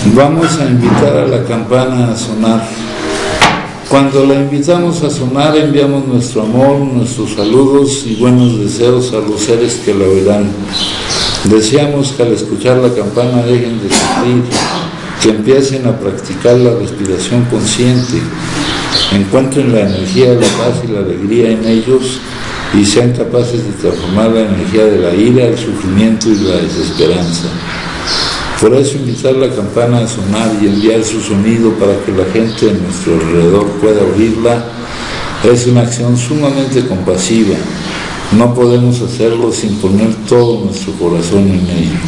Vamos a invitar a la campana a sonar. Cuando la invitamos a sonar, enviamos nuestro amor, nuestros saludos y buenos deseos a los seres que la oirán. Deseamos que al escuchar la campana dejen de sufrir, que empiecen a practicar la respiración consciente, encuentren la energía, la paz y la alegría en ellos y sean capaces de transformar la energía de la ira, el sufrimiento y la desesperanza. Por eso invitar la campana a sonar y enviar su sonido para que la gente en nuestro alrededor pueda oírla es una acción sumamente compasiva. No podemos hacerlo sin poner todo nuestro corazón en ello.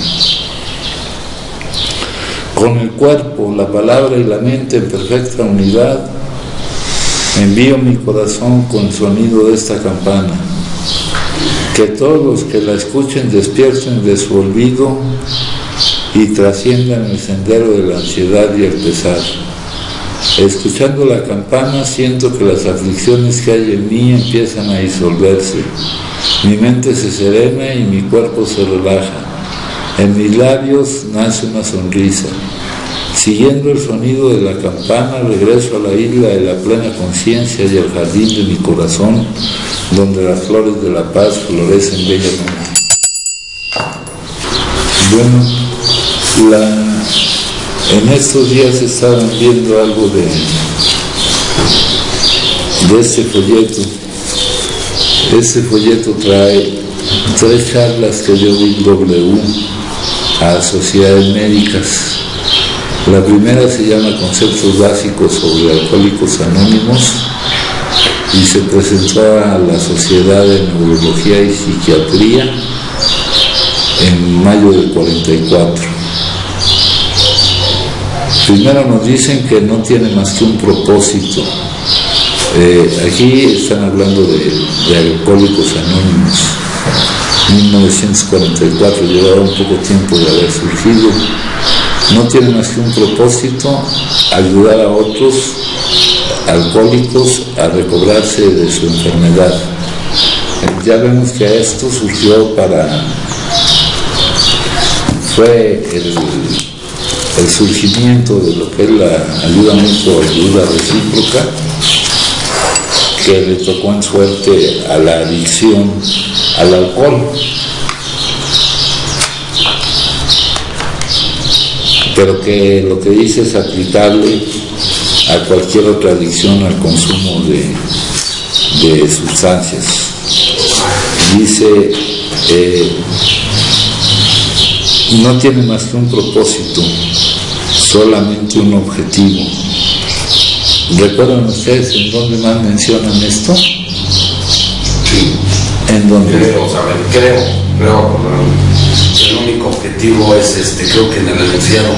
Con el cuerpo, la palabra y la mente en perfecta unidad, envío mi corazón con el sonido de esta campana. Que todos los que la escuchen despierten de su olvido y trasciendan el sendero de la ansiedad y el pesar. Escuchando la campana siento que las aflicciones que hay en mí empiezan a disolverse. Mi mente se serena y mi cuerpo se relaja. En mis labios nace una sonrisa. Siguiendo el sonido de la campana, regreso a la isla de la plena conciencia y al jardín de mi corazón, donde las flores de la paz florecen bellamente. Bueno, en estos días estaban viendo algo de este folleto. Este folleto trae 3 charlas que dio Big W a sociedades médicas. La primera se llama Conceptos Básicos sobre Alcohólicos Anónimos y se presentó a la Sociedad de Neurología y Psiquiatría en mayo del 44. Primero nos dicen que no tiene más que un propósito. Aquí están hablando de Alcohólicos Anónimos. 1944, llevaba un poco tiempo de haber surgido. No tiene más que un propósito: ayudar a otros alcohólicos a recobrarse de su enfermedad. Ya vemos que esto surgió fue el surgimiento de lo que es la ayuda mutua, ayuda recíproca, que le tocó en suerte a la adicción al alcohol. Pero que lo que dice es aplicable a cualquier otra adicción al consumo de sustancias. Dice, no tiene más que un propósito, solamente un objetivo. ¿Recuerdan ustedes en dónde más mencionan esto? Sí. ¿En dónde? Creo. El único objetivo es creo que en el enunciado.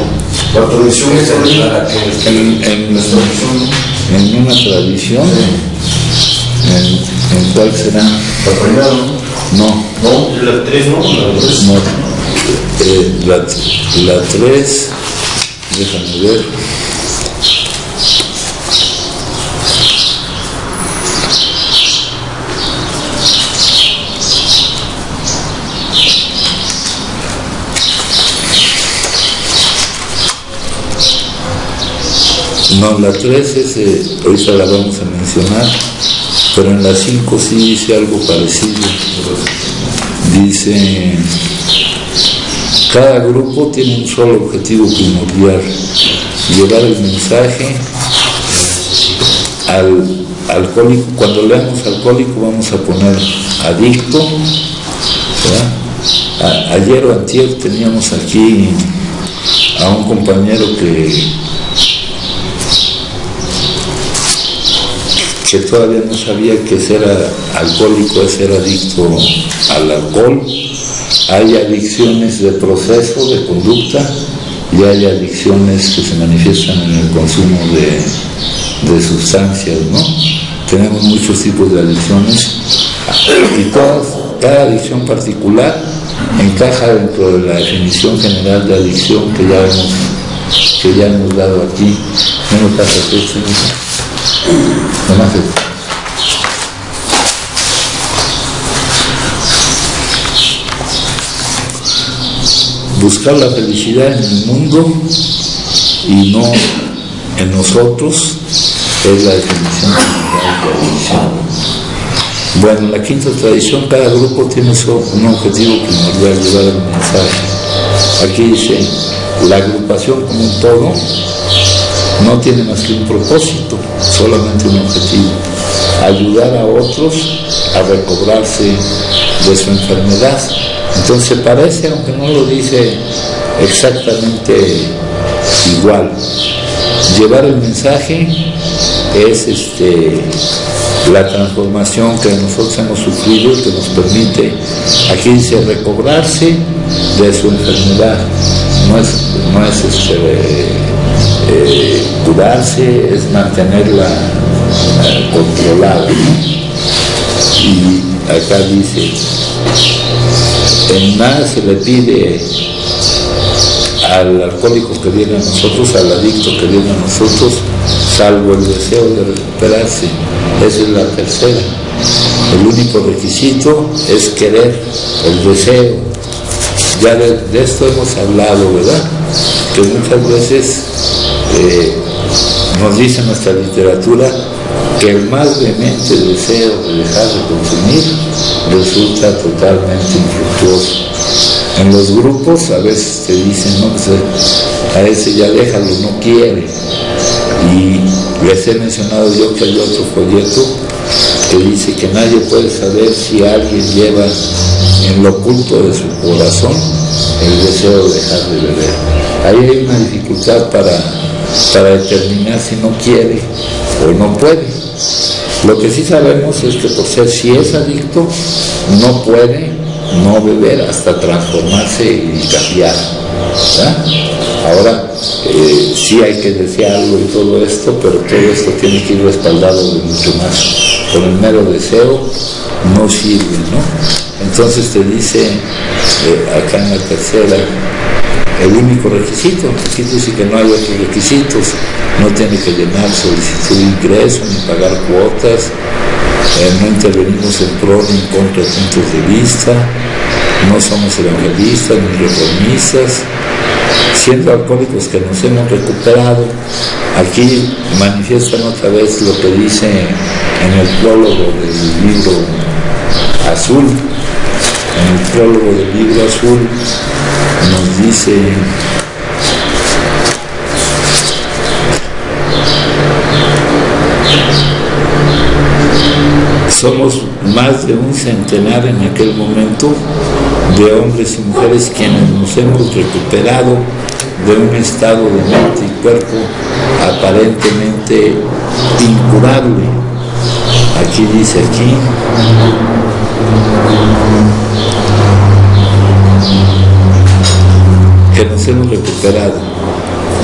La tradición es en una tradición. Sí. ¿En cuál será? La primera, ¿no? No, la 3, ¿no? La 3, déjame ver. No, la 3 es, ahorita la vamos a mencionar, pero en la 5 sí dice algo parecido. Dice, cada grupo tiene un solo objetivo primordial: llevar el mensaje al alcohólico. Cuando leamos alcohólico vamos a poner adicto, ¿verdad? Ayer o antier teníamos aquí a un compañero que todavía no sabía que ser alcohólico es ser adicto al alcohol. Hay adicciones de proceso, de conducta, y hay adicciones que se manifiestan en el consumo de sustancias, ¿no? Tenemos muchos tipos de adicciones y cada adicción particular encaja dentro de la definición general de adicción que ya hemos dado aquí. No me pasa esto, buscar la felicidad en el mundo y no en nosotros, es la definición general de adicción. Bueno, la quinta tradición, cada grupo tiene un objetivo primordial, llevar el mensaje. Aquí dice, la agrupación como un todo no tiene más que un propósito, solamente un objetivo: ayudar a otros a recobrarse de su enfermedad. Entonces parece, aunque no lo dice exactamente igual, llevar el mensaje es la transformación que nosotros hemos sufrido y que nos permite, aquí dice, recobrarse de su enfermedad. No es curarse, es mantenerla controlada, ¿no? Y acá dice, en nada se le pide al alcohólico que viene a nosotros, al adicto que viene a nosotros, salvo el deseo de recuperarse. Esa es la tercera. El único requisito es querer, el deseo. Ya de esto hemos hablado, ¿verdad? Que muchas veces nos dice nuestra literatura que el más vehemente deseo de dejar de consumir resulta totalmente infructuoso. En los grupos a veces te dicen, no, pues a ese ya déjalo, no quiere. Y les he mencionado yo que hay otro folleto que dice que nadie puede saber si alguien lleva en lo oculto de su corazón el deseo de dejar de beber. Ahí hay una dificultad para determinar si no quiere o no puede. Lo que sí sabemos es que por ser, si es adicto, no puede no beber hasta transformarse y cambiar, ¿verdad? Ahora, sí hay que desearlo y todo esto, pero todo esto tiene que ir respaldado de mucho más. Con el mero deseo no sirve, ¿no? Entonces te dice, acá en la tercera, el único requisito, aquí dice que no hay otros requisitos, no tiene que llenar solicitud de ingreso, ni pagar cuotas, no intervenimos en pro ni en contra de puntos de vista, no somos evangelistas ni reformistas, siendo alcohólicos que nos hemos recuperado. Aquí manifiestan otra vez lo que dice en el prólogo del libro azul. En el prólogo del libro azul nos dice: somos más de un centenar en aquel momento de hombres y mujeres quienes nos hemos recuperado de un estado de mente y cuerpo aparentemente incurable. Aquí dice, que nos hemos recuperado.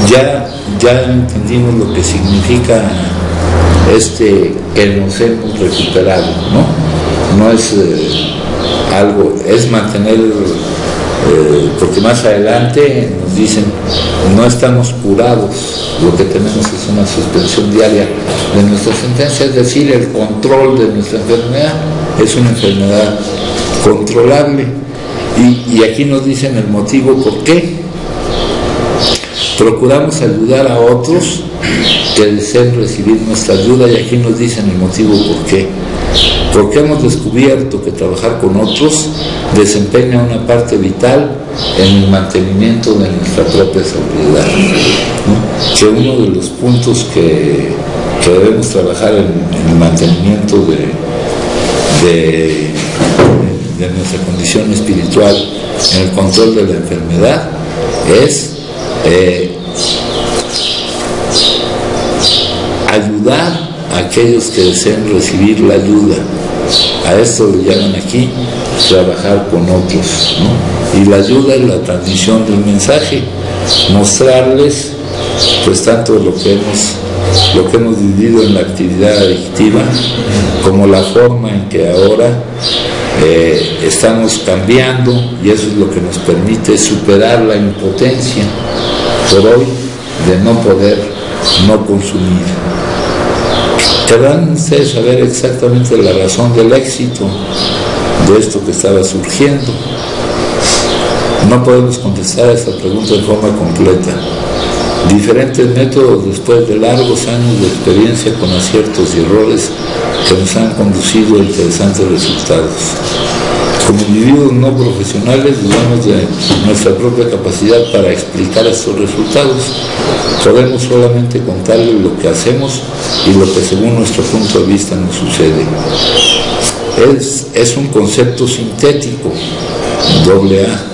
Ya entendimos lo que significa que nos hemos recuperado, ¿no? No es algo, es mantener, porque más adelante nos dicen, no estamos curados, lo que tenemos es una suspensión diaria de nuestra sentencia, es decir, el control de nuestra enfermedad es una enfermedad controlable. Y aquí nos dicen el motivo por qué. Procuramos ayudar a otros que deseen recibir nuestra ayuda, y aquí nos dicen el motivo por qué. Porque hemos descubierto que trabajar con otros desempeña una parte vital en el mantenimiento de nuestra propia sobriedad, ¿no? Que uno de los puntos que debemos trabajar en el mantenimiento de nuestra condición espiritual, en el control de la enfermedad, es ayudar a aquellos que deseen recibir la ayuda. A esto le llaman aquí trabajar con otros, ¿no? Y la ayuda es la transmisión del mensaje, mostrarles pues tanto lo que hemos vivido en la actividad adictiva como la forma en que ahora estamos cambiando, y eso es lo que nos permite superar la impotencia por hoy de no poder no consumir. Querrán ustedes saber exactamente la razón del éxito de esto que estaba surgiendo. No podemos contestar a esta pregunta de forma completa, Diferentes métodos después de largos años de experiencia con aciertos y errores que nos han conducido a interesantes resultados. Como individuos no profesionales dudamos de nuestra propia capacidad para explicar estos resultados. Podemos solamente contarles lo que hacemos y lo que según nuestro punto de vista nos sucede. Es un concepto sintético, AA.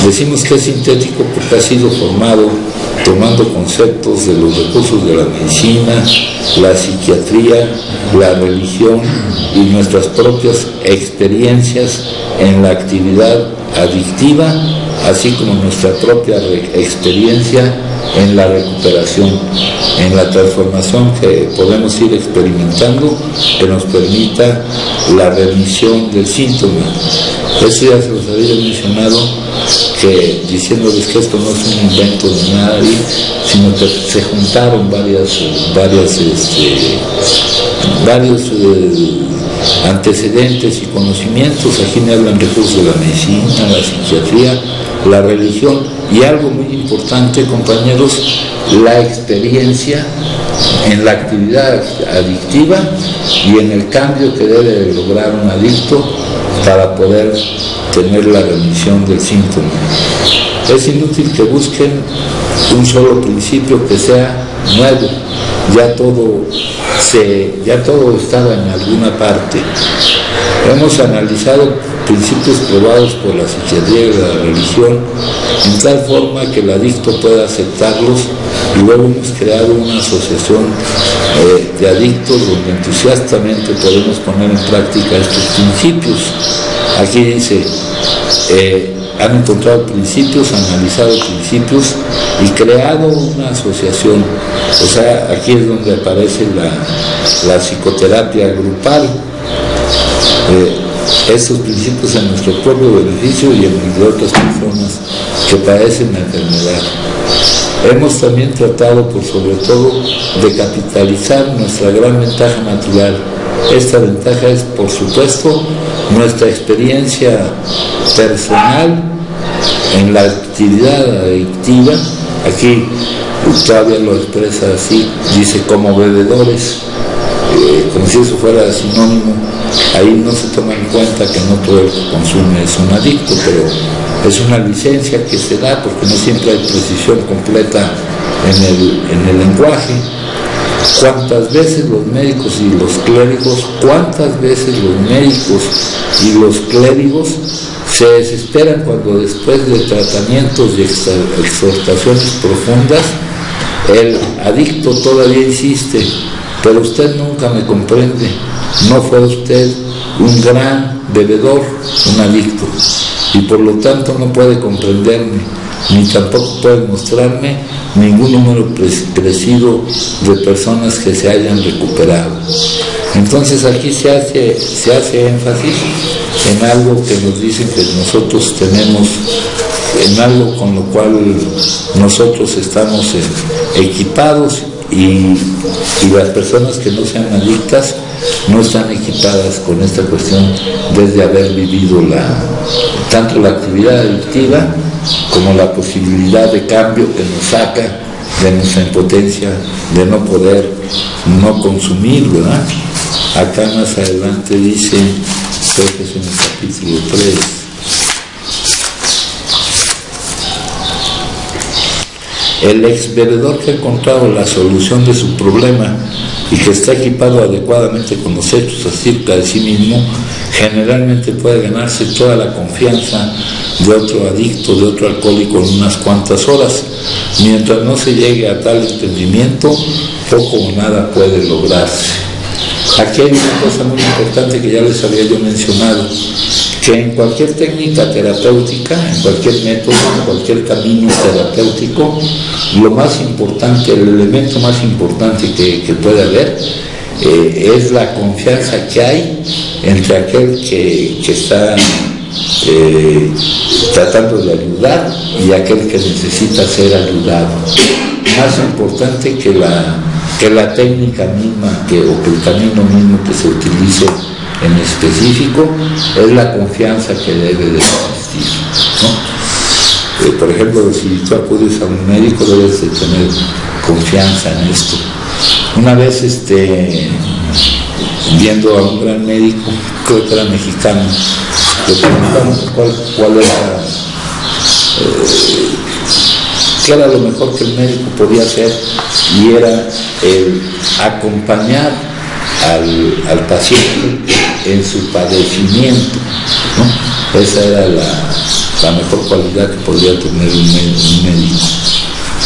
Decimos que es sintético porque ha sido formado tomando conceptos de los recursos de la medicina, la psiquiatría, la religión y nuestras propias experiencias en la actividad adictiva, así como nuestra propia experiencia en la recuperación, en la transformación que podemos ir experimentando, que nos permita la remisión del síntoma. Eso ya se los había mencionado, que diciéndoles que esto no es un invento de nadie, sino que se juntaron varios antecedentes y conocimientos. Aquí me hablan recursos de la medicina, la psiquiatría, la religión y algo muy importante, compañeros, la experiencia en la actividad adictiva y en el cambio que debe lograr un adicto para poder tener la remisión del síntoma. Es inútil que busquen un solo principio que sea nuevo, ya todo estaba en alguna parte. Hemos analizado principios probados por la psiquiatría y la religión en tal forma que el adicto pueda aceptarlos, y luego hemos creado una asociación de adictos donde entusiastamente podemos poner en práctica estos principios. Aquí dice, han encontrado principios, analizado principios y creado una asociación. O sea, aquí es donde aparece la psicoterapia grupal. Estos principios en nuestro propio beneficio y en el de otras personas que padecen la enfermedad. Hemos también tratado, por sobre todo, de capitalizar nuestra gran ventaja natural. Esta ventaja es, por supuesto, nuestra experiencia personal en la actividad adictiva. Aquí todavía lo expresa así, dice como bebedores, como si eso fuera sinónimo. Ahí no se toma en cuenta que no todo el que consume es un adicto, pero es una licencia que se da porque no siempre hay precisión completa en el lenguaje. ¿Cuántas veces los médicos y los clérigos se desesperan cuando después de tratamientos y exhortaciones profundas el adicto todavía insiste? Pero usted nunca me comprende, no fue usted un gran bebedor, un adicto, y por lo tanto no puede comprenderme, ni tampoco puede mostrarme ningún número preciso de personas que se hayan recuperado. Entonces aquí se hace énfasis en algo que nos dicen que nosotros tenemos, en algo con lo cual nosotros estamos equipados, y las personas que no sean adictas no están equipadas con esta cuestión desde haber vivido tanto la actividad adictiva como la posibilidad de cambio que nos saca de nuestra impotencia de no poder no consumir, ¿verdad? Acá más adelante dice, creo que es en el capítulo 3, el ex bebedor que ha encontrado la solución de su problema y que está equipado adecuadamente con los hechos acerca de sí mismo, generalmente puede ganarse toda la confianza de otro adicto, de otro alcohólico en unas cuantas horas. Mientras no se llegue a tal entendimiento, poco o nada puede lograrse. Aquí hay una cosa muy importante que ya les había yo mencionado, que en cualquier técnica terapéutica, en cualquier método, en cualquier camino terapéutico, lo más importante, el elemento más importante que puede haber es la confianza que hay entre aquel que está tratando de ayudar y aquel que necesita ser ayudado. Más importante que la técnica misma o que el camino mismo que se utilice en específico, es la confianza que debe de existir, ¿no? por ejemplo, si tú acudes a un médico, debes de tener confianza en esto. Una vez viendo a un gran médico, creo que era mexicano, le preguntamos cuál era, qué era lo mejor que el médico podía hacer, y era el acompañar al paciente en su padecimiento, ¿no? Esa era la mejor cualidad que podría tener un médico.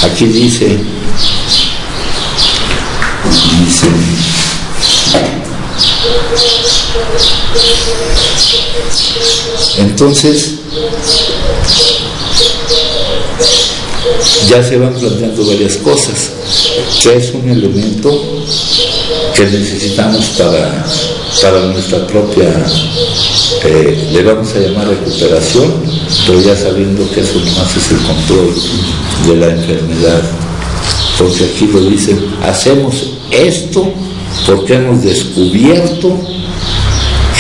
Aquí dice, entonces ya se van planteando varias cosas, que es un elemento que necesitamos para nuestra propia, le vamos a llamar recuperación, pero ya sabiendo que eso nomás es el control de la enfermedad. Porque aquí lo dicen, hacemos esto porque hemos descubierto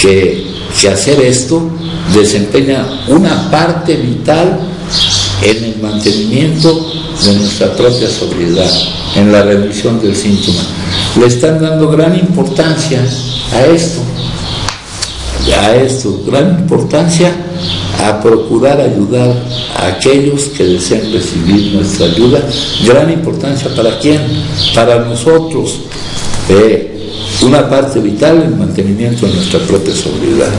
que hacer esto desempeña una parte vital en el mantenimiento de nuestra propia sobriedad, en la remisión del síntoma. Le están dando gran importancia a esto, gran importancia a procurar ayudar a aquellos que desean recibir nuestra ayuda. Gran importancia, ¿para quién? Para nosotros. Una parte vital en el mantenimiento de nuestra propia sobriedad.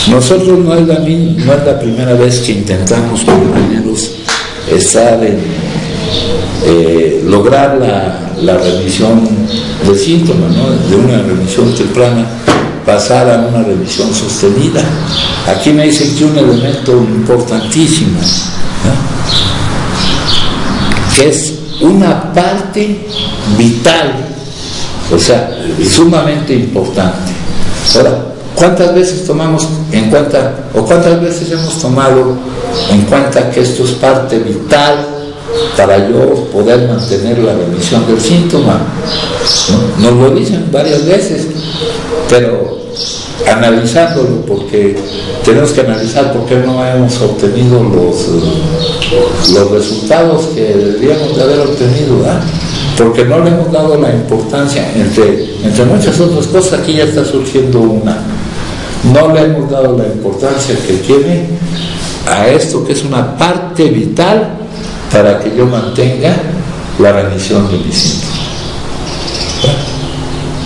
Nosotros no es la primera vez que intentamos, compañeros, estar lograr la remisión del síntoma, ¿no? De una remisión temprana pasar a una remisión sostenida. Aquí me dicen que un elemento importantísimo, ¿no? Que es una parte vital, o sea, sumamente importante. Ahora, ¿cuántas veces tomamos en cuenta, o cuántas veces hemos tomado en cuenta que esto es parte vital para yo poder mantener la remisión del síntoma? ¿No? Nos lo dicen varias veces, pero analizándolo, porque tenemos que analizar por qué no hemos obtenido los resultados que deberíamos de haber obtenido, ¿verdad? Porque no le hemos dado la importancia, entre muchas otras cosas. Aquí ya está surgiendo una. No le hemos dado la importancia que tiene a esto, que es una parte vital para que yo mantenga la remisión de mi síntoma.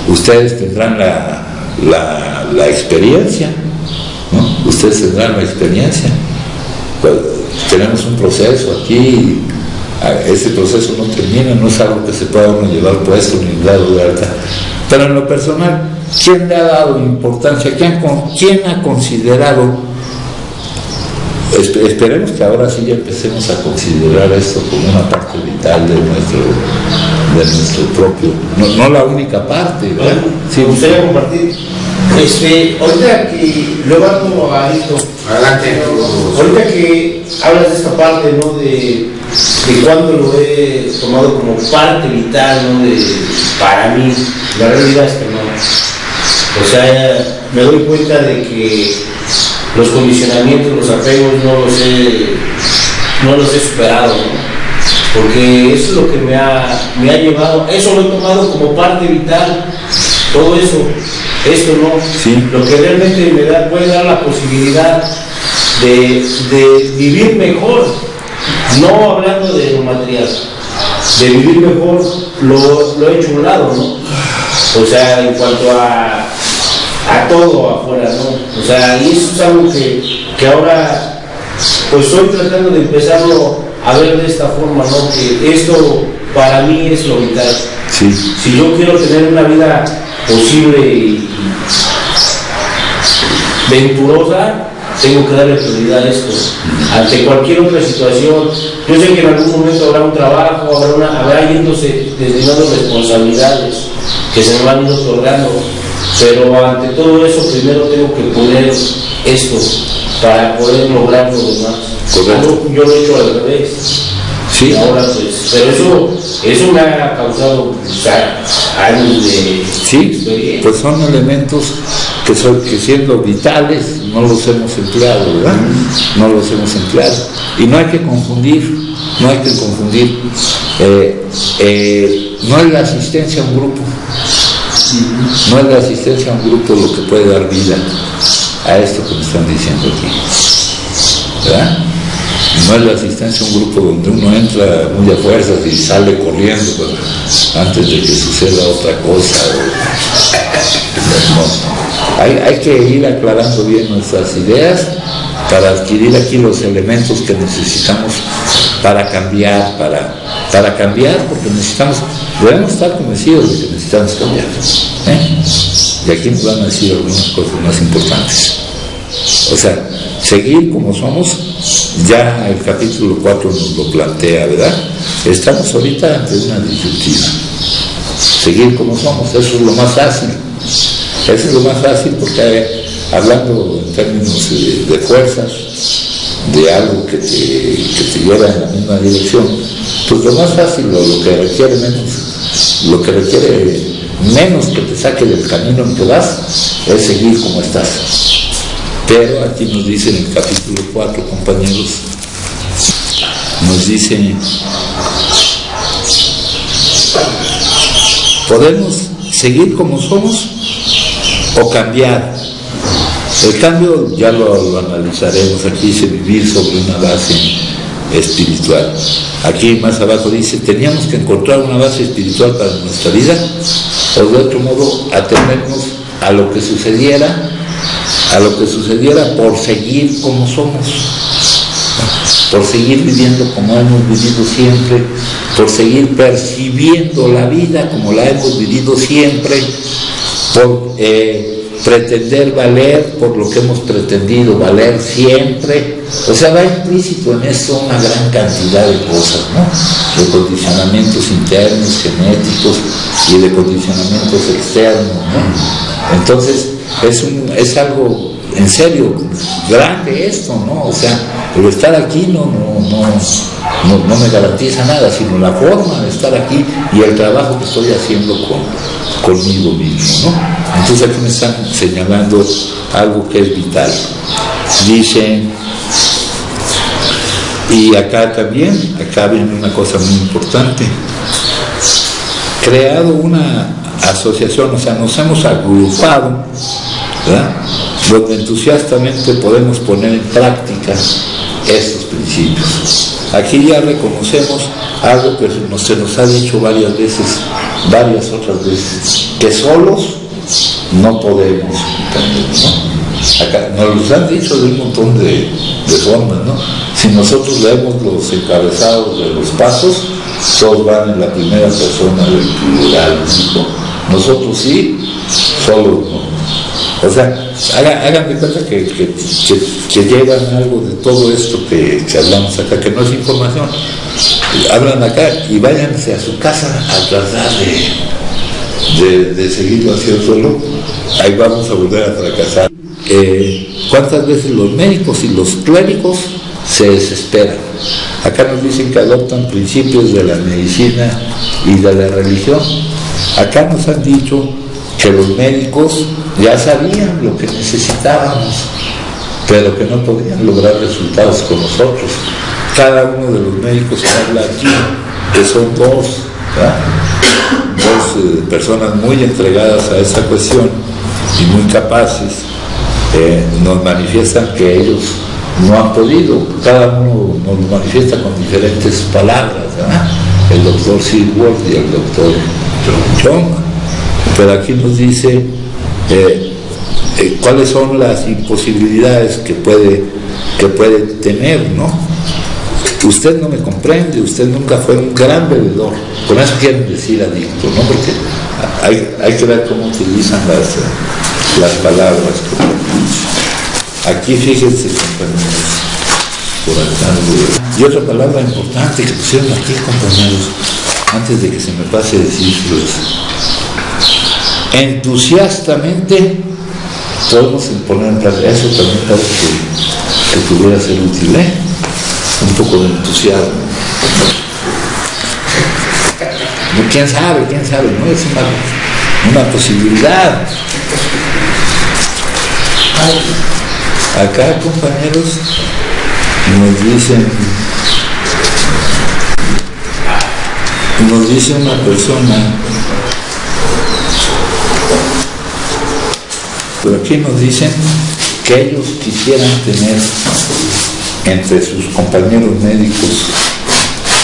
Ustedes tendrán la experiencia, ¿no? Ustedes tendrán la experiencia. Pues, tenemos un proceso aquí. Ese proceso no termina, no es algo que se pueda uno llevar puesto ni dado de alta. Pero en lo personal, ¿quién le ha dado importancia? ¿Quién ha considerado? Esperemos que ahora sí ya empecemos a considerar esto como una parte vital de nuestro propio, no la única parte, ¿verdad? Sí, me gustaría compartir. Ahorita que lo levanto a esto, Adelante. ahorita que hablas de esta parte, ¿no? De cuando lo he tomado como parte vital, ¿no? Para mí, la realidad es que no. O sea, me doy cuenta de que los condicionamientos, los apegos no los he superado, ¿no? Porque eso es lo que me ha llevado, eso lo he tomado como parte vital, todo eso. Esto no, sí. Lo que realmente puede dar la posibilidad de vivir mejor, no hablando de lo material, de vivir mejor, lo he hecho a un lado, ¿no? O sea, en cuanto a todo afuera, ¿no? O sea, y eso es algo que ahora, pues estoy tratando de empezarlo a ver de esta forma, ¿no? Que esto para mí es lo vital. Sí. Si yo quiero tener una vida posible y venturosa, tengo que darle prioridad a esto. Ante cualquier otra situación, yo sé que en algún momento habrá un trabajo, habrá yéndose destinando responsabilidades que se me van a ir otorgando, pero ante todo eso primero tengo que poner esto para poder lograr lo demás. Yo lo he hecho al revés. Sí. Ahora pues, pero eso me ha causado años de sí, pues son elementos que siendo vitales no los hemos empleado, ¿verdad? No los hemos empleado. Y no hay que confundir, no es la asistencia a un grupo, no es la asistencia a un grupo lo que puede dar vida a esto que me están diciendo aquí, ¿verdad? No es la asistencia a un grupo donde uno entra muy a fuerzas y sale corriendo, ¿verdad?, antes de que suceda otra cosa. No. Hay que ir aclarando bien nuestras ideas para adquirir aquí los elementos que necesitamos para cambiar, porque debemos estar convencidos de que necesitamos cambiar, y aquí nos van a decir algunas cosas más importantes. O sea, seguir como somos, ya el capítulo 4 nos lo plantea, ¿verdad? Estamos ahorita ante una disyuntiva. Seguir como somos, eso es lo más fácil. Eso es lo más fácil porque, hablando en términos de fuerzas, de algo que te lleva en la misma dirección, pues lo más fácil, lo que requiere menos que te saque del camino en que vas, es seguir como estás. Pero aquí nos dice en el capítulo 4, compañeros, nos dice, podemos seguir como somos o cambiar. El cambio ya lo analizaremos. Aquí dice vivir sobre una base espiritual. Aquí más abajo dice, teníamos que encontrar una base espiritual para nuestra vida, o de otro modo atenernos a lo que sucediera por seguir como somos, por seguir viviendo como hemos vivido siempre, por seguir percibiendo la vida como la hemos vivido siempre, por pretender valer por lo que hemos pretendido valer siempre. O sea, va implícito en esto una gran cantidad de cosas, ¿no? De condicionamientos internos, genéticos, y de condicionamientos externos, ¿no? Entonces, es algo en serio grande esto, ¿no? O sea, el estar aquí no me garantiza nada, sino la forma de estar aquí y el trabajo que estoy haciendo conmigo mismo, ¿no? Entonces aquí me están señalando algo que es vital. Dicen, y acá viene una cosa muy importante, creado una asociación, o sea, nos hemos agrupado, ¿verdad?, donde entusiastamente podemos poner en práctica estos principios. Aquí ya reconocemos algo que se nos ha dicho varias otras veces, que solos no podemos, ¿no? Acá nos lo han dicho de un montón de formas, ¿no? Si nosotros leemos los encabezados de los pasos, todos van en la primera persona del plural, ¿no? Nosotros sí, solos no. O sea, hagan de cuenta que llevan algo de todo esto que hablamos acá, que no es información. Hablan acá y váyanse a su casa a tratar de seguirlo hacia el suelo. Ahí vamos a volver a fracasar. ¿Cuántas veces los médicos y los clérigos se desesperan? Acá nos dicen que adoptan principios de la medicina y de la religión. Acá nos han dicho que los médicos ya sabían lo que necesitábamos, pero que no podían lograr resultados con nosotros. Cada uno de los médicos que habla aquí, que son dos personas muy entregadas a esa cuestión y muy capaces, nos manifiestan que ellos no han podido. Cada uno nos lo manifiesta con diferentes palabras, ¿verdad? El doctor Silworth y el doctor Jung. Pero aquí nos dice cuáles son las imposibilidades que puede tener, ¿no? Usted no me comprende, usted nunca fue un gran bebedor. Con eso quieren decir adicto, ¿no? Porque hay que ver cómo utilizan las palabras. Aquí fíjense, compañeros, por acá. Y otra palabra importante que pusieron aquí, compañeros, antes de que se me pase decirles. Entusiastamente podemos poner en práctica. Eso también parece que pudiera ser útil, ¿eh? Un poco de entusiasmo. ¿Quién sabe? ¿No? Es una posibilidad. Acá, compañeros, nos dice una persona, pero aquí nos dicen que ellos quisieran tener entre sus compañeros médicos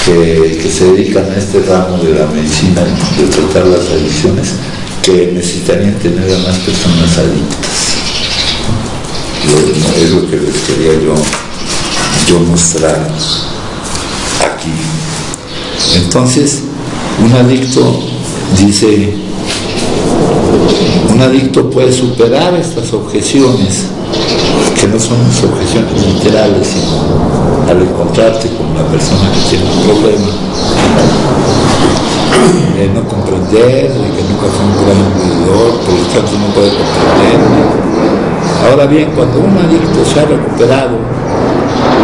que se dedican a este ramo de la medicina, de tratar las adicciones, que necesitarían tener a más personas adictas. Es lo que les quería yo mostrar aquí. Entonces, un adicto puede superar estas objeciones, que no son objeciones literales, sino al encontrarte con una persona que tiene un problema, de no comprender, de que nunca fue un gran vividor, por lo tanto no puede comprender. Ahora bien, cuando un adicto se ha recuperado,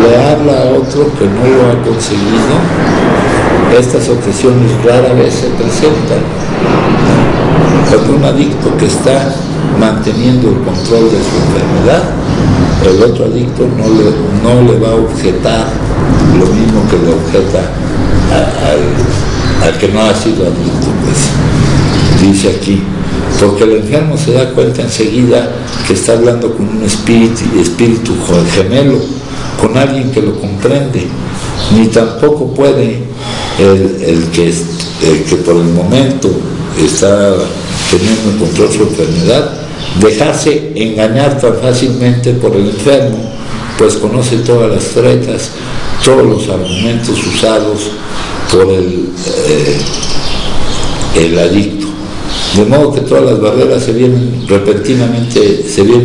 le habla a otro que no lo ha conseguido, estas objeciones rara vez se presentan. Cuando un adicto que está manteniendo el control de su enfermedad, el otro adicto no le va a objetar lo mismo que le objeta al que no ha sido adicto, pues. Dice aquí, porque el enfermo se da cuenta enseguida que está hablando con un espíritu gemelo, con alguien que lo comprende, ni tampoco puede el que por el momento está teniendo en control su enfermedad, dejarse engañar tan fácilmente por el enfermo, pues conoce todas las tretas, todos los argumentos usados por el adicto. De modo que todas las barreras se vienen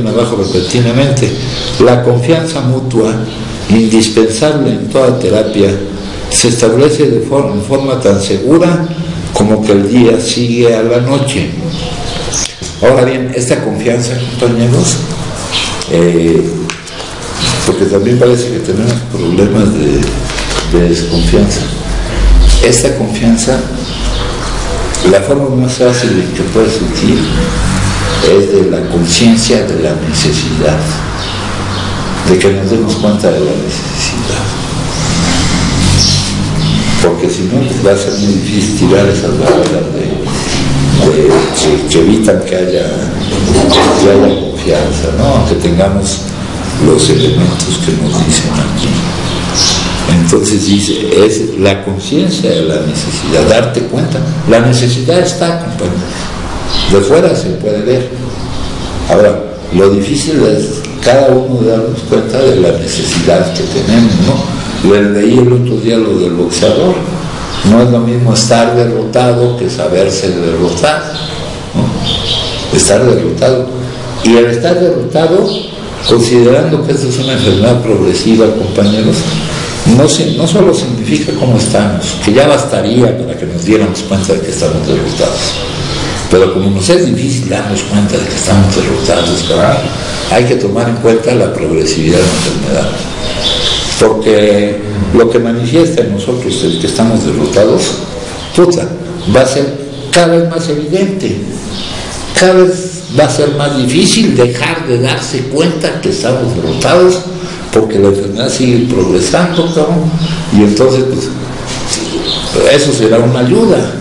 abajo repentinamente. La confianza mutua, indispensable en toda terapia, se establece en forma tan segura como que el día sigue a la noche. Ahora bien, esta confianza, compañeros, porque también parece que tenemos problemas de desconfianza. Esta confianza, la forma más fácil en que puede surgir es de la conciencia de la necesidad, de que nos demos cuenta de la necesidad. Porque si no, va a ser muy difícil tirar esas barreras que evitan que haya confianza, ¿no? Aunque tengamos los elementos que nos dicen aquí. Entonces dice, es la conciencia de la necesidad, darte cuenta. La necesidad está, compañeros. De fuera se puede ver. Ahora, lo difícil es cada uno darnos cuenta de la necesidad que tenemos, ¿no? Les leí el otro día lo del boxeador. No es lo mismo estar derrotado que saberse derrotar, ¿no? Estar derrotado. Y el estar derrotado, considerando que esto es una enfermedad progresiva, compañeros, no solo significa cómo estamos, que ya bastaría para que nos diéramos cuenta de que estamos derrotados, pero como nos es difícil darnos cuenta de que estamos derrotados, ¿verdad? Hay que tomar en cuenta la progresividad de la enfermedad, porque lo que manifiesta en nosotros el que estamos derrotados, va a ser cada vez más evidente, cada vez va a ser más difícil dejar de darse cuenta que estamos derrotados, porque la enfermedad sigue progresando, ¿no? Y entonces, pues, eso será una ayuda,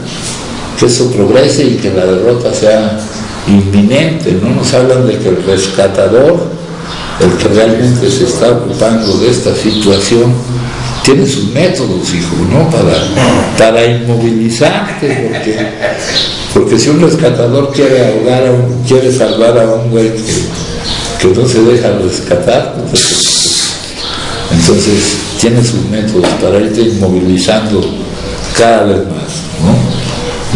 que eso progrese y que la derrota sea inminente, ¿no? Nos hablan de que el rescatador, el que realmente se está ocupando de esta situación, tiene sus métodos, hijo, ¿no? Para inmovilizarte, porque si un rescatador quiere salvar a un güey que no se deja rescatar, entonces tiene sus métodos para irte inmovilizando cada vez más, ¿no?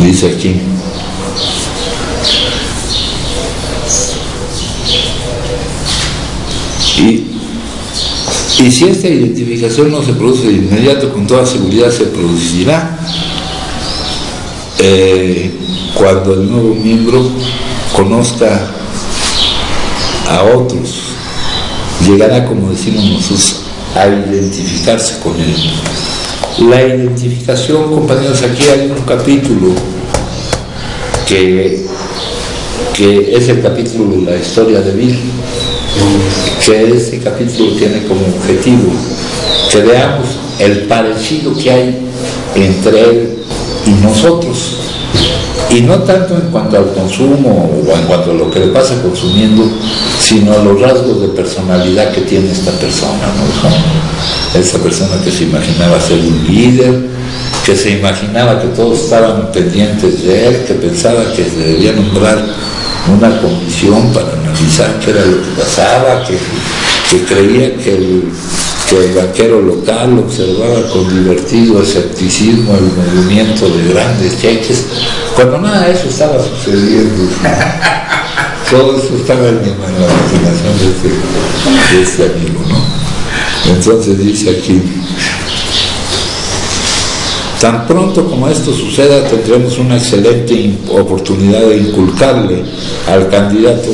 Dice aquí. Y si esta identificación no se produce de inmediato, con toda seguridad se producirá cuando el nuevo miembro conozca a otros, llegará, como decimos nosotros, a identificarse con él. La identificación, compañeros, aquí hay un capítulo que es el capítulo de la historia de Bill, que este capítulo tiene como objetivo que veamos el parecido que hay entre él y nosotros, y no tanto en cuanto al consumo o en cuanto a lo que le pasa consumiendo, sino a los rasgos de personalidad que tiene esta persona, ¿no? Esa persona que se imaginaba ser un líder, que se imaginaba que todos estaban pendientes de él, que pensaba que se debía nombrar una comisión para analizar qué era lo que pasaba, que creía que el banquero local observaba con divertido escepticismo el movimiento de grandes cheques, cuando nada de eso estaba sucediendo. Todo eso estaba en la imaginación de este amigo, ¿no? Entonces dice aquí: tan pronto como esto suceda, tendremos una excelente oportunidad de inculcarle al candidato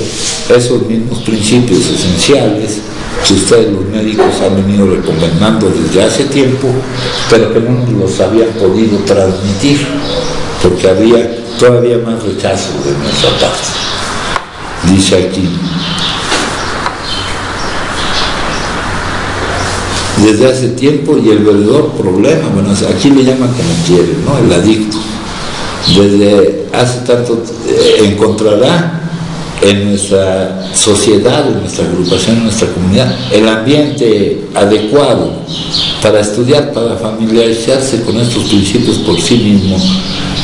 esos mismos principios esenciales que ustedes los médicos han venido recomendando desde hace tiempo, pero que no nos los habían podido transmitir, porque había todavía más rechazo de nuestra parte. Dice aquí: desde hace tiempo, y el verdadero problema, bueno, aquí le llaman como quieren, ¿no? El adicto. Desde hace tanto encontrará en nuestra sociedad, en nuestra agrupación, en nuestra comunidad, el ambiente adecuado para estudiar, para familiarizarse con estos principios por sí mismo,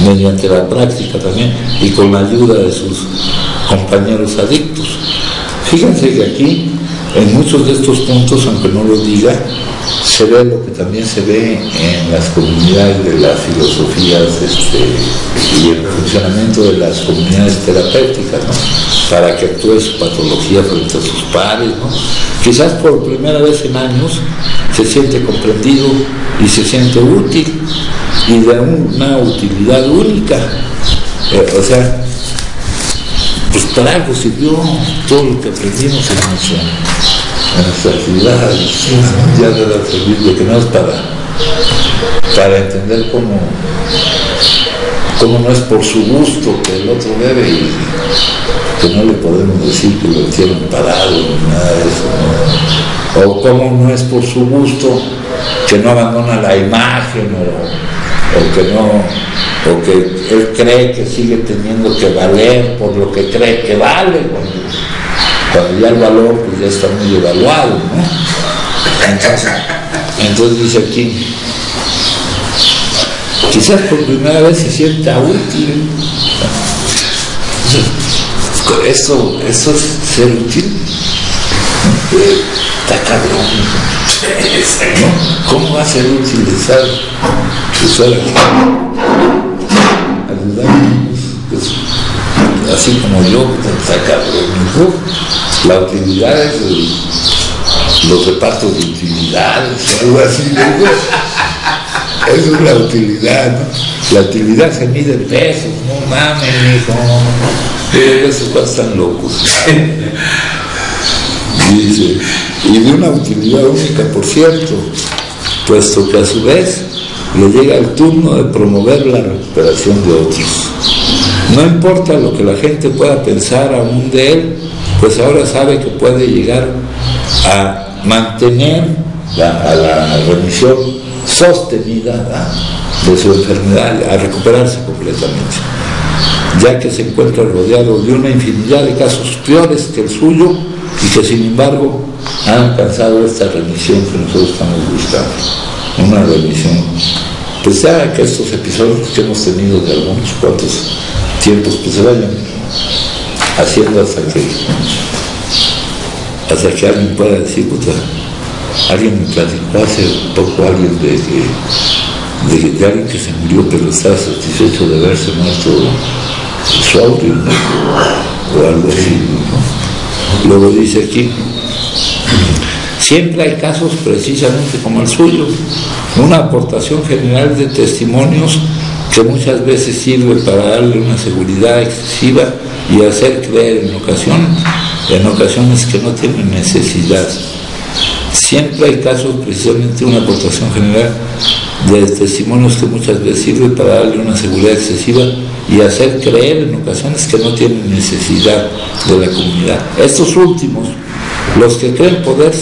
mediante la práctica también, y con la ayuda de sus compañeros adictos. Fíjense que aquí, en muchos de estos puntos, aunque no lo diga, se ve lo que también se ve en las comunidades de las filosofías y el funcionamiento de las comunidades terapéuticas, ¿no? Para que actúe su patología frente a sus pares, ¿no? Quizás por primera vez en años se siente comprendido y se siente útil, y de una utilidad única. O sea, pues para algo sirvió todo lo que aprendimos en nuestra actividad, ya debe servir, lo que no es para entender cómo no es por su gusto que el otro debe, y que no le podemos decir que lo hicieron parado ni nada de eso, ¿no? O cómo no es por su gusto que no abandona la imagen, o que él cree que sigue teniendo que valer por lo que cree que vale, cuando ya el valor pues ya está muy evaluado, ¿no? Entonces dice aquí: quizás por primera vez se sienta útil. Esto es ser útil. Está cabrón, ¿no? ¿Cómo va a ser útil usar ayudarnos? Pues, así como yo, está cabrón, ¿no? La utilidad es los repartos de utilidades, algo así, ¿no? Eso es la utilidad, ¿no? La utilidad se mide en pesos, no mames, hijo. Esos cuatro están locos. Dice: y de una utilidad única, por cierto, puesto que a su vez le llega el turno de promover la recuperación de otros. No importa lo que la gente pueda pensar aún de él, pues ahora sabe que puede llegar a mantener a la remisión sostenida de su enfermedad, a recuperarse completamente, ya que se encuentra rodeado de una infinidad de casos peores que el suyo, y que sin embargo han alcanzado esta remisión que nosotros estamos buscando, una remisión. Pues ya que estos episodios que hemos tenido de algunos cuantos tiempos pues se vayan haciendo hasta que alguien pueda decir: puta, alguien me platicó hace poco de alguien que se murió pero estaba satisfecho de haberse muerto su audio, ¿no? O algo así, ¿no? Luego dice aquí: siempre hay casos precisamente como el suyo, una aportación general de testimonios que muchas veces sirve para darle una seguridad excesiva y hacer creer en ocasiones que no tienen necesidad. Siempre hay casos, precisamente una aportación general de testimonios que muchas veces sirve para darle una seguridad excesiva y hacer creer en ocasiones que no tienen necesidad de la comunidad. Estos últimos Los que creen poder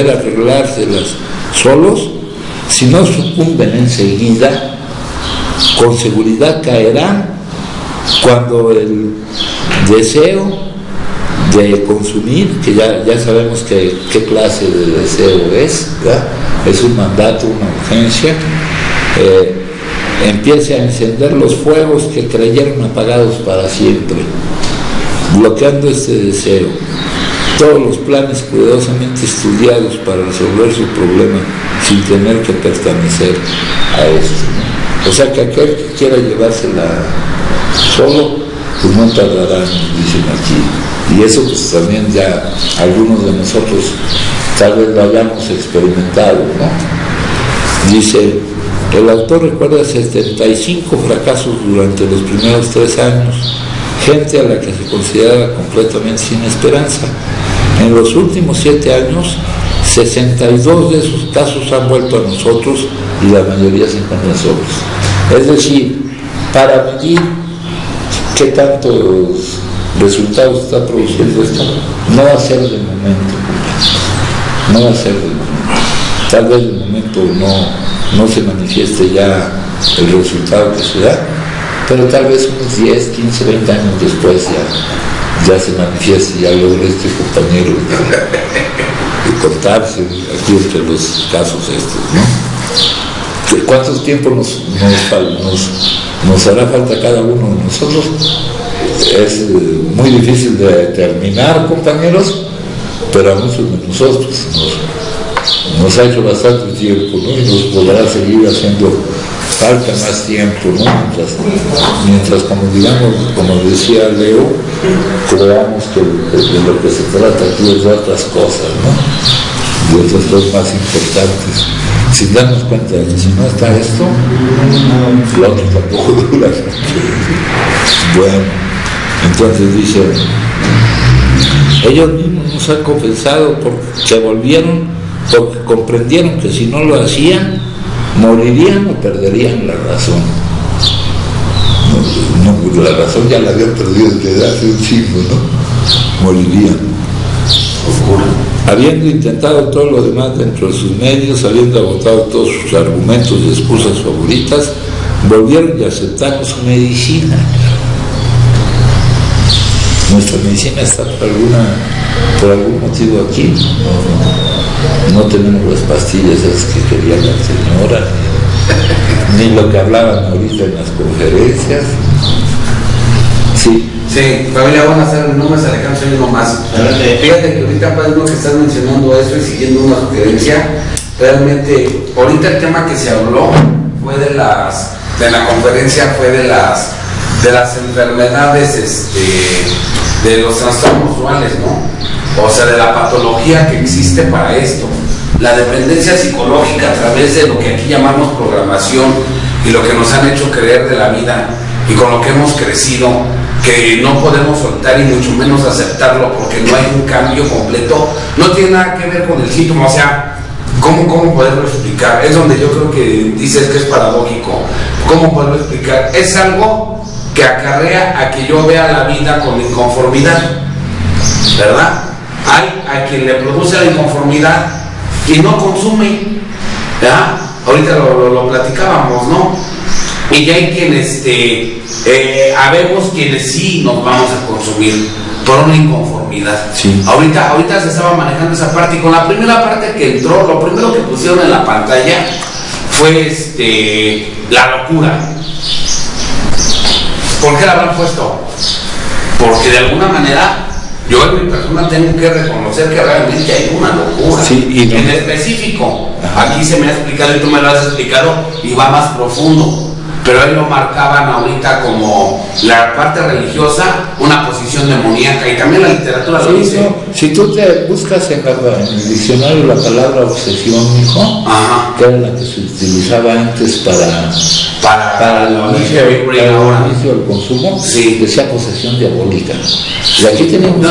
arreglárselas solos, si no sucumben enseguida, con seguridad caerán cuando el deseo de consumir, que ya sabemos qué clase de deseo es, ¿verdad? Es un mandato, una urgencia, empiece a encender los fuegos que creyeron apagados para siempre, bloqueando este deseo. Todos los planes cuidadosamente estudiados para resolver su problema sin tener que pertenecer a esto, ¿no? O sea que aquel que quiera llevársela solo, pues no tardará, nos dicen aquí. Y eso pues también ya algunos de nosotros tal vez lo hayamos experimentado, ¿no? Dice, el autor recuerda 75 fracasos durante los primeros 3 años, gente a la que se consideraba completamente sin esperanza. En los últimos 7 años, 62 de esos casos han vuelto a nosotros y la mayoría se encuentran solos. Es decir, para medir qué tantos resultados está produciendo esto, no va a ser de momento, no va a ser de momento. Tal vez de momento no se manifieste ya el resultado que se da, pero tal vez unos 10, 15, 20 años después ya se manifieste, ya logre este compañero de cortarse aquí entre los casos estos, ¿no? ¿Cuánto tiempo nos hará falta cada uno de nosotros? Es muy difícil de determinar, compañeros, pero a muchos de nosotros nos ha hecho bastante tiempo, ¿no? Y nos podrá seguir haciendo falta más tiempo, ¿no? Mientras como decía Leo, creamos que de lo que se trata aquí es de otras cosas, ¿no? De otras cosas más importantes. Sin darnos cuenta de que si no está esto, lo otro tampoco dura. Bueno, entonces dice, ellos mismos nos han confesado porque porque comprendieron que si no lo hacían, morirían o perderían la razón. No, la razón ya la habían perdido desde hace un siglo, ¿no? Morirían. Habiendo intentado todo lo demás dentro de sus medios, habiendo agotado todos sus argumentos y excusas favoritas, volvieron y aceptaron su medicina. Nuestra medicina está por algún motivo aquí. No tenemos las pastillas esas que quería la señora, ni lo que hablaban ahorita en las conferencias. Sí. Sí, familia, van a hacer nombres Alejandro, soy uno más. Fíjate que ahorita, padre, que estás mencionando eso y siguiendo una sugerencia, realmente, ahorita el tema que se habló fue de la conferencia, fue de las enfermedades, de los trastornos duales, ¿no? O sea, de la patología que existe para esto. La dependencia psicológica a través de lo que aquí llamamos programación y lo que nos han hecho creer de la vida y con lo que hemos crecido, que no podemos soltar y mucho menos aceptarlo porque no hay un cambio completo, no tiene nada que ver con el síntoma. O sea, ¿cómo poderlo explicar? Es donde yo creo que dices que es paradójico. ¿Cómo poderlo explicar? Es algo que acarrea a que yo vea la vida con inconformidad, ¿verdad? Hay a quien le produce la inconformidad y no consume, ¿verdad? Ahorita lo platicábamos, ¿no? Y ya hay quienes, habemos quienes sí nos vamos a consumir por una inconformidad. Sí. Ahorita se estaba manejando esa parte, y con la primera parte que entró, lo primero que pusieron en la pantalla fue la locura. ¿Por qué la habrán puesto? Porque de alguna manera yo en mi persona tengo que reconocer que realmente hay una locura. Sí, y no. En específico, aquí se me ha explicado y tú me lo has explicado y va más profundo. Pero ahí lo marcaban ahorita como la parte religiosa, una posición demoníaca, y también la literatura lo dice. No. Si tú te buscas en el diccionario la palabra obsesión, hijo, que era la que se utilizaba antes para el inicio del consumo, sí, decía posesión diabólica. Y aquí teníamos,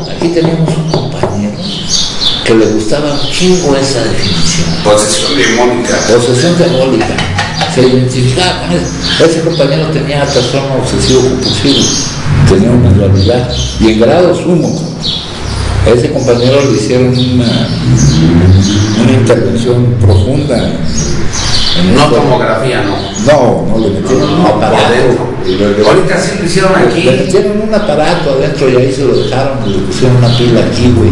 aquí teníamos un compañero que le gustaba un chingo esa definición. Posesión diabólica. Posesión diabólica. Se identificaba con eso. Ese compañero tenía trastorno obsesivo compulsivo, tenía una dualidad y en grado sumo. A ese compañero le hicieron una intervención profunda. No tomografía, no. No le metieron un aparato. Ahorita sí lo hicieron aquí. Le metieron un aparato adentro y ahí se lo dejaron y le pusieron una pila aquí, güey,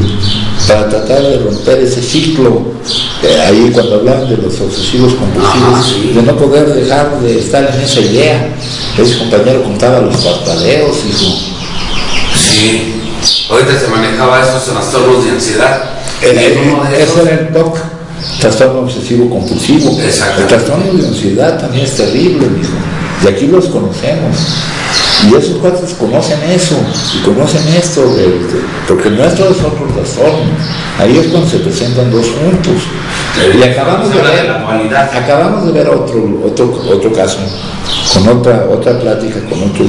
para tratar de romper ese ciclo. Ahí cuando hablaban de los obsesivos compulsivos, sí, de no poder dejar de estar en esa idea. Ese compañero contaba los parpadeos, hijo. Sí, ahorita se manejaba esos trastornos de ansiedad. Eso era el TOC, trastorno obsesivo compulsivo. Exacto. El trastorno de ansiedad también es terrible, hijo. Y aquí los conocemos. Y esos cuates conocen eso, y conocen esto, porque el nuestro es otro trastorno. Ahí es cuando se presentan dos juntos. Y acabamos de ver otro caso, con otra plática con otro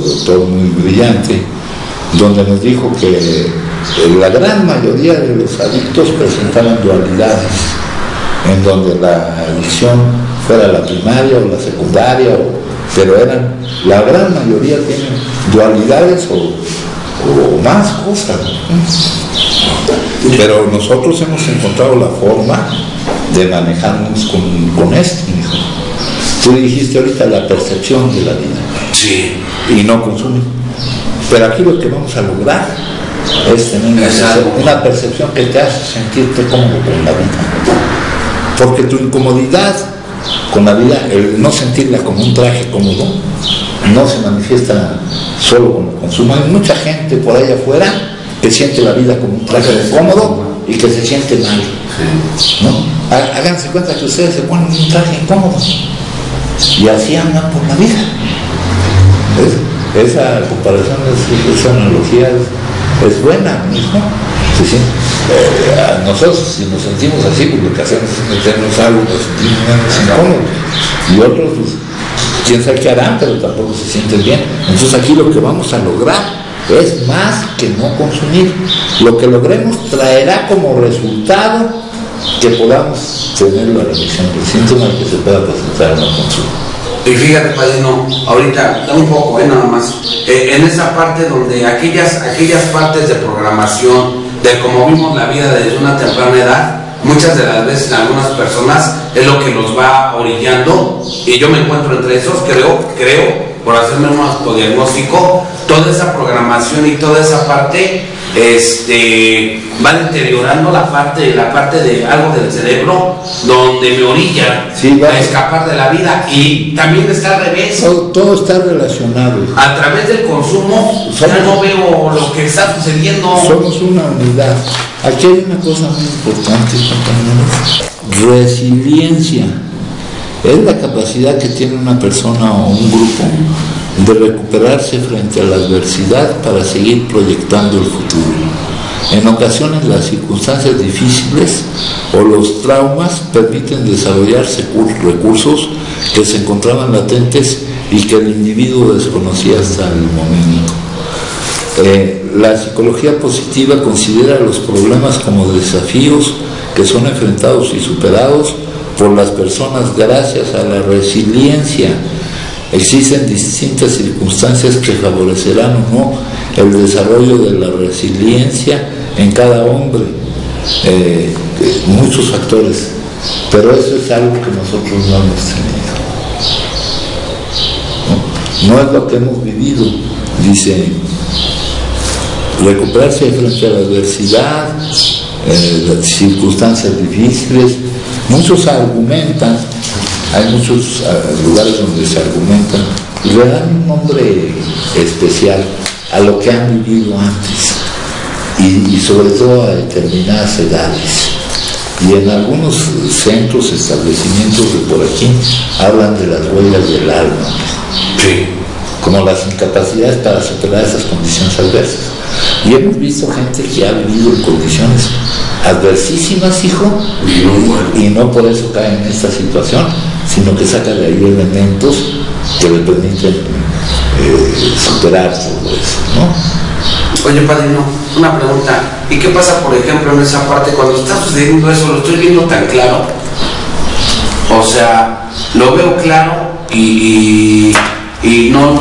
doctor muy brillante, donde nos dijo que la gran mayoría de los adictos presentaban dualidades, en donde la adicción fuera la primaria o la secundaria, pero la gran mayoría tienen dualidades o más cosas. Pero nosotros hemos encontrado la forma de manejarnos con esto, hijo. Tú dijiste ahorita la percepción de la vida. Sí. Y no consumir. Pero aquí lo que vamos a lograr es tener una percepción que te hace sentirte cómodo con la vida. Porque tu incomodidad con la vida, el no sentirla como un traje cómodo, no se manifiesta solo con el consumo. Hay mucha gente por ahí afuera que siente la vida como un traje cómodo y que se siente mal, ¿no? Háganse cuenta que ustedes se ponen un traje incómodo y así andan por la vida. Esa comparación, esa analogía es buena, ¿no? Sí. Nosotros, si nos sentimos así, pues lo que hacemos es meternos algo, nos sentimos menos incómodos. Y otros, pues, quién sabe qué harán, pero tampoco se sienten bien. Entonces aquí lo que vamos a lograr es más que no consumir. Lo que logremos traerá como resultado que podamos tener la remisión del síntoma y que se pueda presentar en el consumo. Y fíjate, padrino, ahorita, da un poco, nada más, en esa parte donde aquellas partes de programación, de cómo vimos la vida desde una temprana edad, muchas de las veces en algunas personas es lo que los va orillando, y yo me encuentro entre esos, creo, por hacerme un autodiagnóstico, toda esa programación y toda esa parte va deteriorando la parte de algo del cerebro donde me orilla a escapar de la vida, y también está al revés. Todo está relacionado. A través del consumo ya no veo lo que está sucediendo. Somos una unidad. Aquí hay una cosa muy importante, compañeros: resiliencia. Es la capacidad que tiene una persona o un grupo de recuperarse frente a la adversidad para seguir proyectando el futuro. En ocasiones las circunstancias difíciles o los traumas permiten desarrollar recursos que se encontraban latentes y que el individuo desconocía hasta el momento. La psicología positiva considera los problemas como desafíos que son enfrentados y superados por las personas gracias a la resiliencia. Existen distintas circunstancias que favorecerán o no el desarrollo de la resiliencia en cada hombre, muchos factores, pero eso es algo que nosotros no hemos tenido. No es lo que hemos vivido. Dice, recuperarse frente a la adversidad, las circunstancias difíciles. Muchos argumentan, hay muchos lugares donde se argumentan y le dan un nombre especial a lo que han vivido antes y sobre todo a determinadas edades. Y en algunos centros, establecimientos de por aquí, hablan de las huellas del alma, sí, como las incapacidades para superar esas condiciones adversas. Y hemos visto gente que ha vivido en condiciones adversísimas, hijo, y no por eso cae en esta situación, sino que saca de ahí elementos que le permiten superar todo eso, ¿no? Oye, padrino, una pregunta. ¿Y qué pasa, por ejemplo, en esa parte cuando está sucediendo eso? Lo estoy viendo tan claro. O sea, lo veo claro y no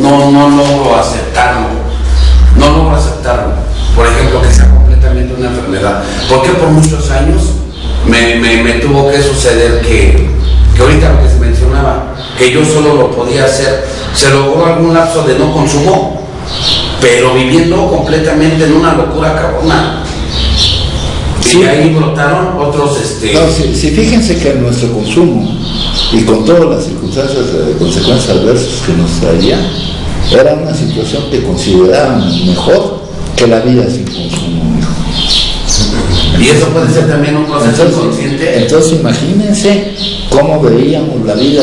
logro aceptarlo. No logro aceptarlo. enfermedad. Porque por muchos años me tuvo que suceder que ahorita lo que se mencionaba, que yo solo lo podía hacer, se logró algún lapso de no consumo, pero viviendo completamente en una locura cabrona. Sí. Y ahí brotaron otros No, sí, fíjense que nuestro consumo, y con todas las circunstancias, consecuencias adversas que nos traía, era una situación que considerábamos mejor que la vida sin consumo. Y eso puede ser también un proceso inconsciente. Entonces imagínense cómo veíamos la vida,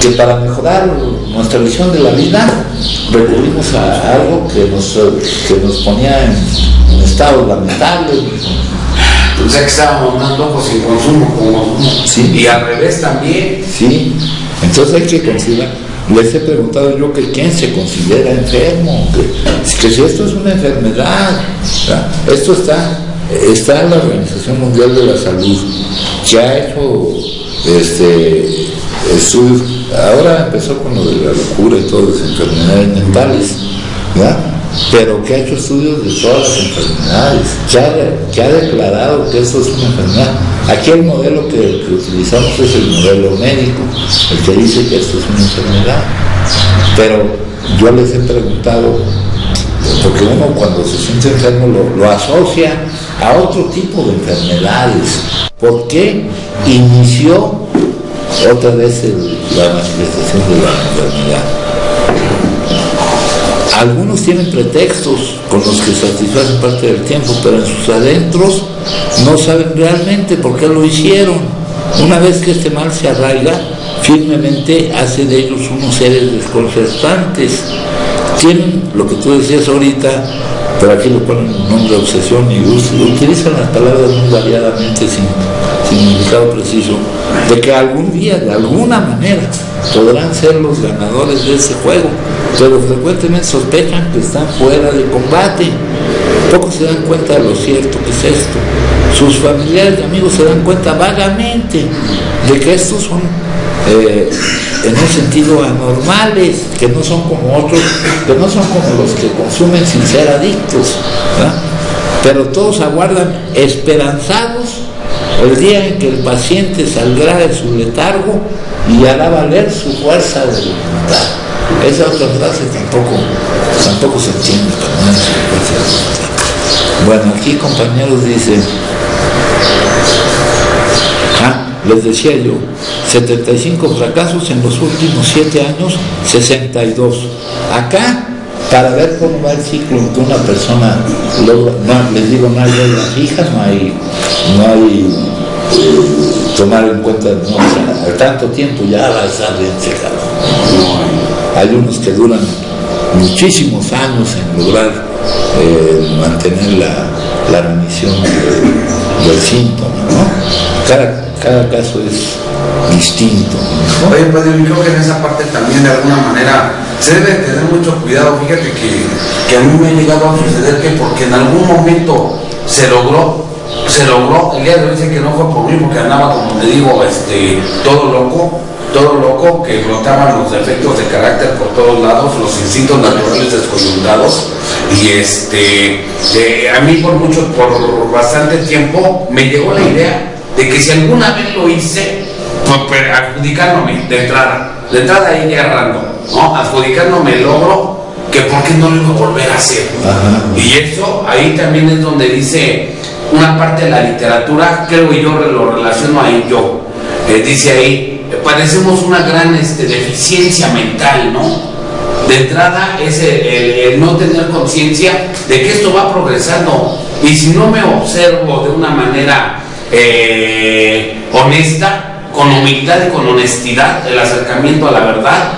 que para mejorar nuestra visión de la vida recurrimos a algo que nos ponía en estado lamentable. O sea que estábamos más locos sin consumo, sí. Y al revés también. Sí, entonces hay que considerar. Les he preguntado yo que quién se considera enfermo, que si esto es una enfermedad, ¿verdad? Esto está en la Organización Mundial de la Salud, que ha hecho estudios. Ahora empezó con lo de la locura y todas las enfermedades mentales, ¿verdad? Pero que ha hecho estudios de todas las enfermedades, que ha declarado que esto es una enfermedad. Aquí el modelo que utilizamos es el modelo médico, el que dice que esto es una enfermedad. Pero yo les he preguntado, porque uno cuando se siente enfermo lo asocia a otro tipo de enfermedades. ¿Por qué inició otra vez la manifestación de la enfermedad? Algunos tienen pretextos con los que satisfacen parte del tiempo, pero en sus adentros no saben realmente por qué lo hicieron. Una vez que este mal se arraiga, firmemente hace de ellos unos seres desconcertantes. Tienen lo que tú decías ahorita, pero aquí lo ponen un nombre de obsesión y utilizan las palabras muy variadamente sin significado preciso, de que algún día, de alguna manera, podrán ser los ganadores de ese juego, pero frecuentemente sospechan que están fuera de combate. Pocos se dan cuenta de lo cierto que es esto. Sus familiares y amigos se dan cuenta vagamente de que estos son en un sentido anormales, que no son como otros, que no son como los que consumen sin ser adictos, ¿verdad? Pero todos aguardan esperanzados el día en que el paciente saldrá de su letargo y hará valer su fuerza de voluntad. Esa otra frase tampoco se entiende, pero no es su fuerza de voluntad. Bueno, aquí compañeros dicen, les decía yo, 75 fracasos en los últimos 7 años, 62. Acá, para ver cómo va el ciclo en que una persona logra, no, les digo, no hay regla fija, no hay tomar en cuenta, no, o sea, al tanto tiempo ya va a estar bien secado. Hay unos que duran muchísimos años en lograr mantener la remisión del síntoma, ¿no? Cada caso es distinto, ¿no? Oye, pues yo creo que en esa parte también de alguna manera se debe tener mucho cuidado. Fíjate que a mí me ha llegado a suceder que porque en algún momento se logró, el día de hoy dice que no fue por mí, porque andaba, como te digo, todo loco, que brotaban los defectos de carácter por todos lados, los instintos naturales descoyuntados, y a mí por bastante tiempo me llegó la idea de que si alguna vez lo hice, pues adjudicándome de entrada ahí agarrando, ¿no? Adjudicándome el logro, que por qué no lo iba a volver a hacer. Ajá. Y eso ahí también es donde dice una parte de la literatura, creo yo lo relaciono ahí yo, dice ahí, padecemos una gran deficiencia mental, ¿no? De entrada es el no tener conciencia de que esto va progresando, y si no me observo de una manera honesta, con humildad y con honestidad, el acercamiento a la verdad,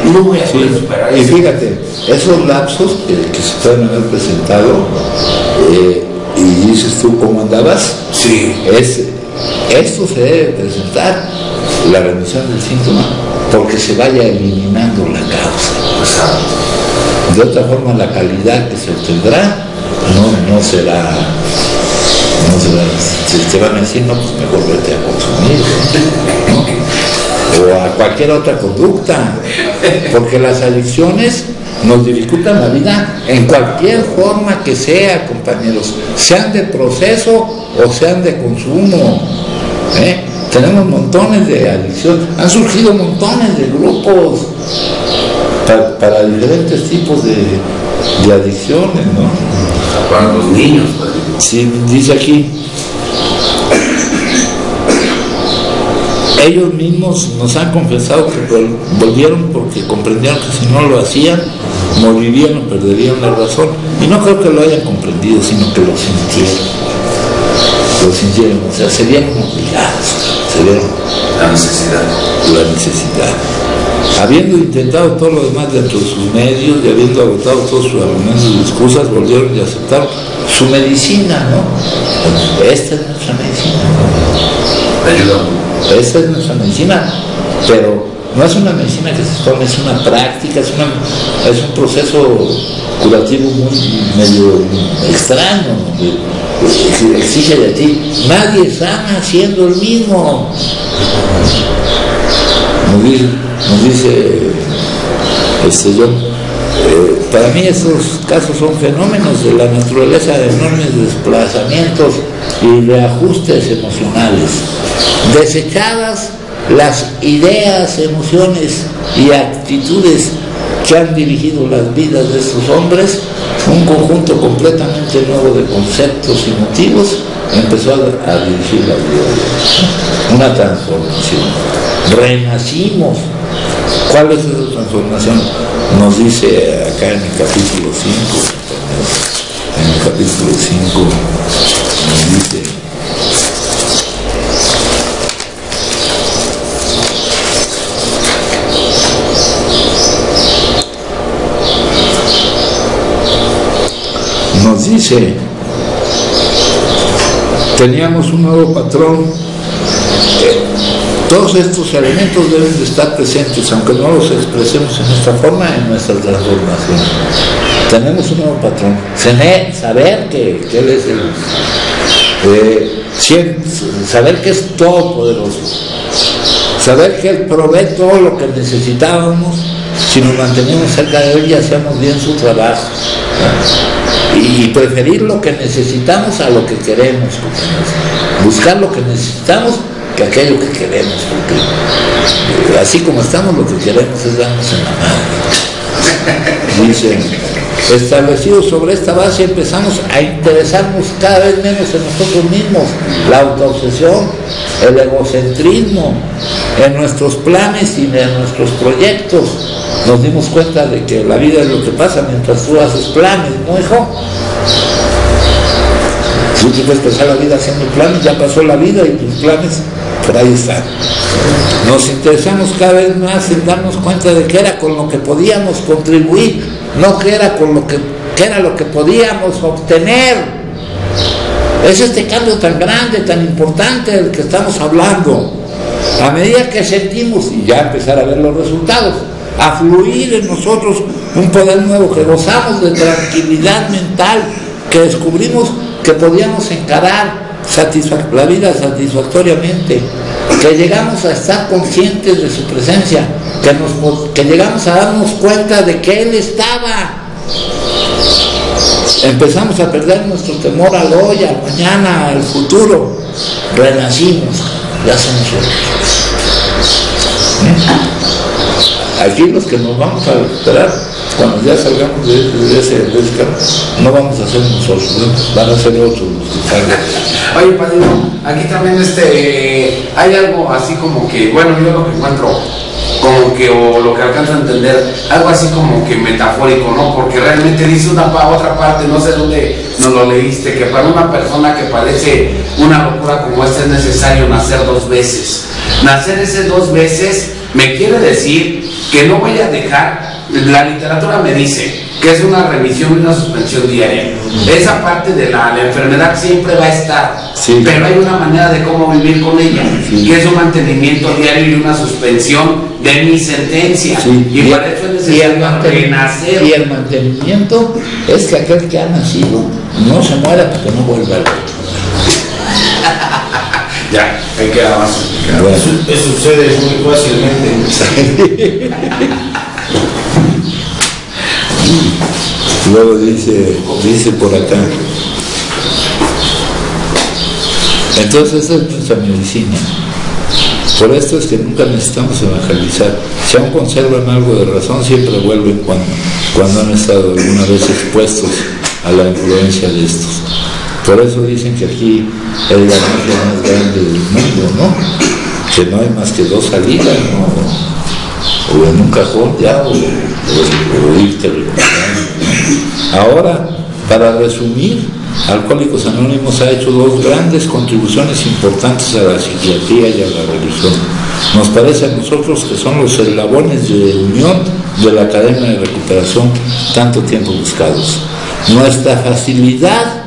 no voy a poder superar eso. Y fíjate, esos lapsos que se pueden haber presentado, y dices tú cómo andabas, sí, esto se debe presentar, la remisión del síntoma, porque se vaya eliminando la causa. De otra forma, la calidad que se obtendrá no será, te van a decir, no, pues mejor vete a consumir, ¿no? o a cualquier otra conducta, porque las adicciones nos dificultan la vida en cualquier forma que sea, compañeros, sean de proceso o sean de consumo. Tenemos montones de adicciones, han surgido montones de grupos para diferentes tipos de adicciones, ¿no? Para los niños. Sí, dice aquí, ellos mismos nos han confesado que volvieron porque comprendieron que si no lo hacían, morirían o perderían la razón. Y no creo que lo hayan comprendido, sino que lo sintieron, o sea, se vieron obligados, se vieron la necesidad. Habiendo intentado todo lo demás dentro de sus medios y habiendo agotado todos sus argumentos y excusas, volvieron y aceptaron su medicina, ¿no? Esta es nuestra medicina, ¿no? Ayuda. Esta es nuestra medicina, pero no es una medicina que se tome, es una práctica, es un proceso curativo medio extraño, que exige de ti. Nadie sana siendo el mismo. Nos dice John, para mí estos casos son fenómenos de la naturaleza de enormes desplazamientos y reajustes emocionales. Desechadas las ideas, emociones y actitudes que han dirigido las vidas de estos hombres, un conjunto completamente nuevo de conceptos y motivos empezó a dirigir la vida. Una transformación. Renacimos. ¿Cuál es esa transformación? Nos dice acá en el capítulo 5. En el capítulo 5 nos dice: teníamos un nuevo patrón. Todos estos elementos deben de estar presentes, aunque no los expresemos en esta forma, en nuestra transformación. Tenemos un nuevo patrón. Saber que Él es saber que es todopoderoso. Saber que Él provee todo lo que necesitábamos si nos mantenemos cerca de Él y hacíamos bien su trabajo. Y preferir lo que necesitamos a lo que queremos. Buscar lo que necesitamos que aquello que queremos, porque así como estamos, lo que queremos es darnos en la mano. Dicen, establecidos sobre esta base empezamos a interesarnos cada vez menos en nosotros mismos, la autoobsesión, el egocentrismo, en nuestros planes y en nuestros proyectos. Nos dimos cuenta de que la vida es lo que pasa mientras tú haces planes, ¿no, hijo? Si tú puedes pasar la vida haciendo planes, ya pasó la vida y tus planes por ahí están. Nos interesamos cada vez más en darnos cuenta de que era con lo que podíamos contribuir, no que era con lo que era lo que podíamos obtener. Es este cambio tan grande, tan importante del que estamos hablando. A medida que sentimos, y ya empezar a ver los resultados, a fluir en nosotros un poder nuevo, que gozamos de tranquilidad mental, que descubrimos que podíamos encarar la vida satisfactoriamente, que llegamos a estar conscientes de su presencia, que llegamos a darnos cuenta de que Él estaba. Empezamos a perder nuestro temor al hoy, al mañana, al futuro. Renacimos, ya somos otros. Aquí los que nos vamos a recuperar, cuando ya salgamos de ese campo, no vamos a ser nosotros, van a ser otros los que salgan. Oye, padrino, aquí también hay algo así como que, bueno, yo lo que encuentro como que, o lo que alcanzo a entender, algo así como que metafórico, ¿no? Porque realmente dice otra parte, no sé dónde nos lo leíste, que para una persona que padece una locura como esta es necesario nacer 2 veces. Nacer ese 2 veces me quiere decir que no voy a dejar, la literatura me dice que es una remisión y una suspensión diaria. Esa parte de la enfermedad siempre va a estar, sí, pero hay una manera de cómo vivir con ella, sí, y es un mantenimiento diario y una suspensión de mi sentencia, sí, y para eso es necesario renacer. Y el mantenimiento es que aquel que ha nacido no se muera porque no vuelva al otro. Ya, ahí queda más. Bueno. Eso sucede muy fácilmente. Luego dice por acá. Entonces esa es nuestra medicina. Por esto es que nunca necesitamos evangelizar. Si aún conservan algo de razón, siempre vuelven cuando han estado alguna vez expuestos a la influencia de estos. Por eso dicen que aquí es la magia más grande del mundo, ¿no? Que no hay más que dos salidas, ¿no? O en un cajón ya, o irte recomendando. Ahora, para resumir, Alcohólicos Anónimos ha hecho dos grandes contribuciones importantes a la psiquiatría y a la religión. Nos parece a nosotros que son los eslabones de unión de la cadena de recuperación tanto tiempo buscados. Nuestra facilidad,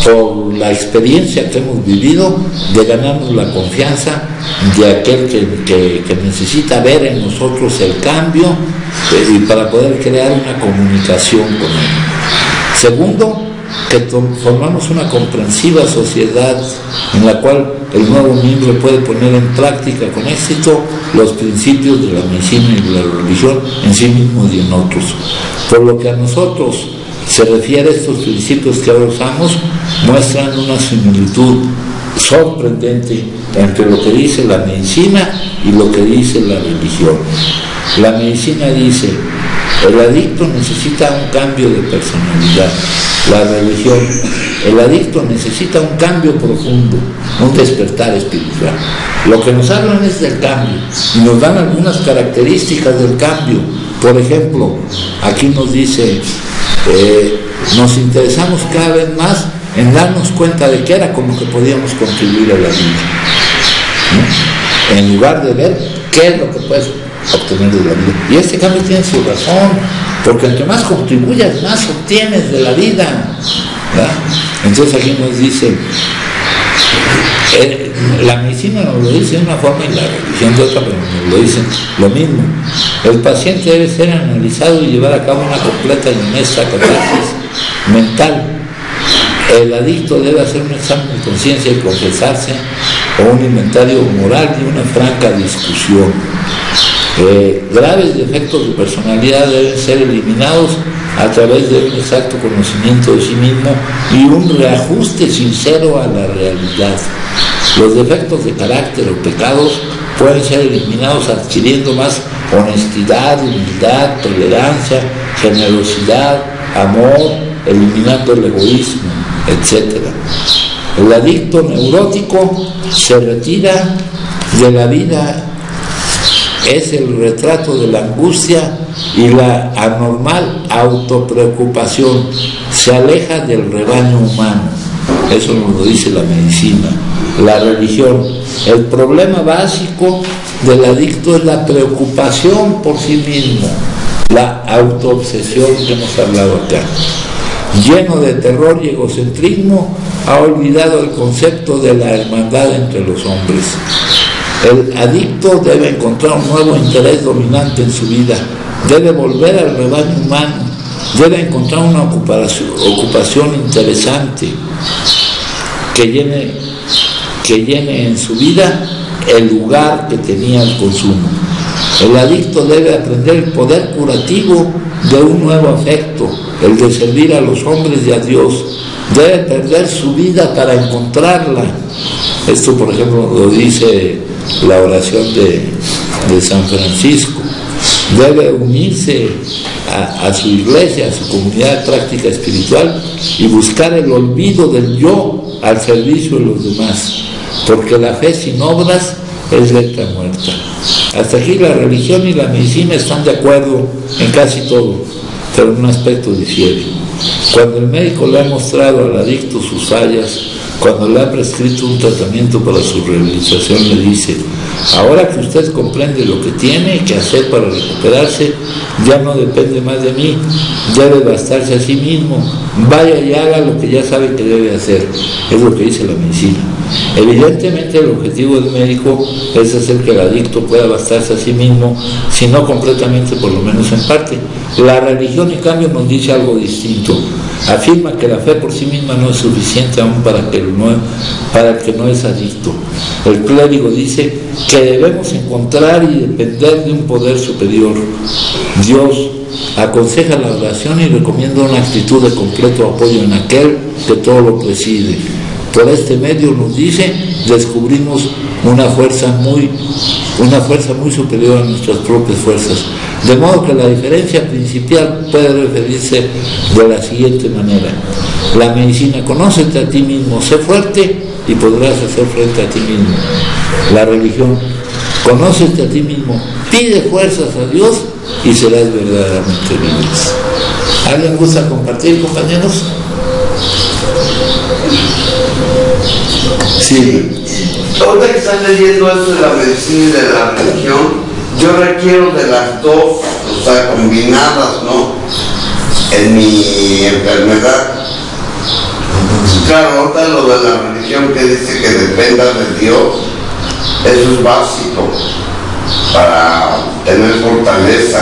por la experiencia que hemos vivido, de ganarnos la confianza de aquel que necesita ver en nosotros el cambio y para poder crear una comunicación con él. Segundo, que formamos una comprensiva sociedad en la cual el nuevo miembro puede poner en práctica con éxito los principios de la medicina y de la religión en sí mismo y en otros. Por lo que a nosotros se refiere, estos principios que ahora usamos muestran una similitud sorprendente entre lo que dice la medicina y lo que dice la religión. La medicina dice: el adicto necesita un cambio de personalidad. La religión: el adicto necesita un cambio profundo, un despertar espiritual. Lo que nos hablan es del cambio y nos dan algunas características del cambio. Por ejemplo, aquí nos dice, nos interesamos cada vez más en darnos cuenta de que era como que podíamos contribuir a la vida, ¿no? En lugar de ver qué es lo que puedes obtener de la vida. Y este cambio tiene su razón, porque entre más contribuyas, más obtienes de la vida, ¿verdad? Entonces aquí nos dice, la medicina nos lo dice de una forma y la religión de otra, pero nos lo dicen lo mismo. El paciente debe ser analizado y llevar a cabo una completa y honesta catarsis mental. El adicto debe hacer un examen de conciencia y confesarse, o un inventario moral y una franca discusión. Graves defectos de personalidad deben ser eliminados a través de un exacto conocimiento de sí mismo y un reajuste sincero a la realidad. Los defectos de carácter o pecados pueden ser eliminados adquiriendo más honestidad, humildad, tolerancia, generosidad, amor, eliminando el egoísmo, etc. El adicto neurótico se retira de la vida. Es el retrato de la angustia y la anormal autopreocupación. Se aleja del rebaño humano. Eso nos lo dice la medicina. La religión: el problema básico del adicto es la preocupación por sí mismo, la autoobsesión que hemos hablado acá. Lleno de terror y egocentrismo, ha olvidado el concepto de la hermandad entre los hombres. El adicto debe encontrar un nuevo interés dominante en su vida, debe volver al rebaño humano, debe encontrar una ocupación interesante que llene en su vida el lugar que tenía el consumo. El adicto debe aprender el poder curativo de un nuevo afecto, el de servir a los hombres y a Dios. Debe perder su vida para encontrarla. Esto, por ejemplo, lo dice la oración de San Francisco. Debe unirse a su iglesia, a su comunidad de práctica espiritual y buscar el olvido del yo al servicio de los demás, porque la fe sin obras es letra muerta. Hasta aquí la religión y la medicina están de acuerdo en casi todo, pero en un aspecto difiere. Cuando el médico le ha mostrado al adicto sus fallas, cuando le ha prescrito un tratamiento para su rehabilitación, le dice: ahora que usted comprende lo que tiene que hacer para recuperarse, ya no depende más de mí, debe bastarse a sí mismo, vaya y haga lo que ya sabe que debe hacer. Es lo que dice la medicina. Evidentemente el objetivo del médico es hacer que el adicto pueda bastarse a sí mismo, si no completamente, por lo menos en parte, La religión, en cambio, nos dice algo distinto. Afirma que la fe por sí misma no es suficiente aún para el que no es adicto. El clérigo dice que debemos encontrar y depender de un poder superior. Dios aconseja la oración y recomienda una actitud de completo apoyo en aquel que todo lo preside. Por este medio, nos dice, descubrimos una fuerza muy superior a nuestras propias fuerzas. De modo que la diferencia principal puede referirse de la siguiente manera. La medicina: conócete a ti mismo, sé fuerte y podrás hacer frente a ti mismo. La religión: conócete a ti mismo, pide fuerzas a Dios y serás verdaderamente libre. ¿Alguien gusta compartir, compañeros? Sí. Ahorita que están leyendo esto de la medicina y de la religión, yo requiero de las dos, o sea, combinadas, ¿no? En mi enfermedad. Claro, ahorita lo de la religión que dice que dependa de Dios, eso es básico para tener fortaleza.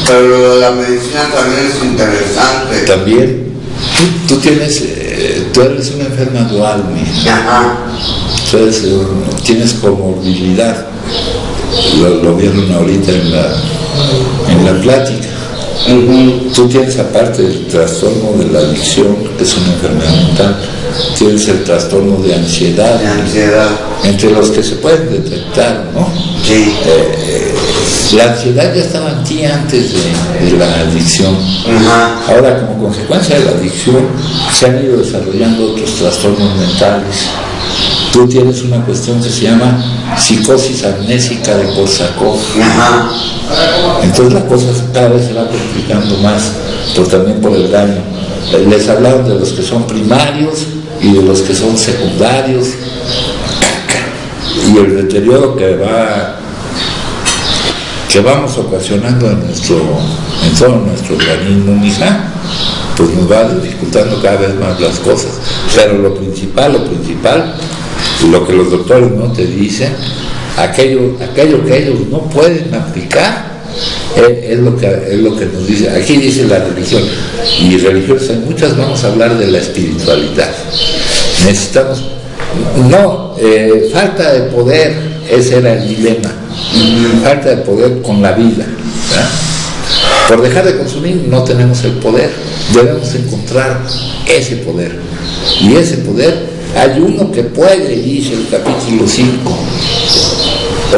Pero lo de la medicina también es interesante. También, tú eres una enferma dual, Ajá. Entonces, tienes comorbilidad. Lo vieron ahorita en la plática. Tú tienes, aparte del trastorno de la adicción, que es una enfermedad mental, tienes el trastorno de ansiedad. Entre los que se pueden detectar, ¿no? Sí. La ansiedad ya estaba en ti antes de la adicción. Ahora, como consecuencia de la adicción, se han ido desarrollando otros trastornos mentales. Tú tienes una cuestión que se llama psicosis amnésica de Korsákov. Entonces la cosa cada vez se va complicando más, pero también por el daño. Les hablaron de los que son primarios y de los que son secundarios, y el deterioro que vamos ocasionando en todo nuestro organismo, mija, pues nos va dificultando cada vez más las cosas. Pero lo principal, lo que los doctores no te dicen, aquello que ellos no pueden aplicar, es lo que nos dice. Aquí dice la religión, y religiones hay muchas. Vamos a hablar de la espiritualidad. Necesitamos, falta de poder, ese era el dilema. Falta de poder con la vida, ¿verdad? Por dejar de consumir no tenemos el poder, debemos encontrar ese poder, y ese poder hay uno que puede, dice el capítulo 5,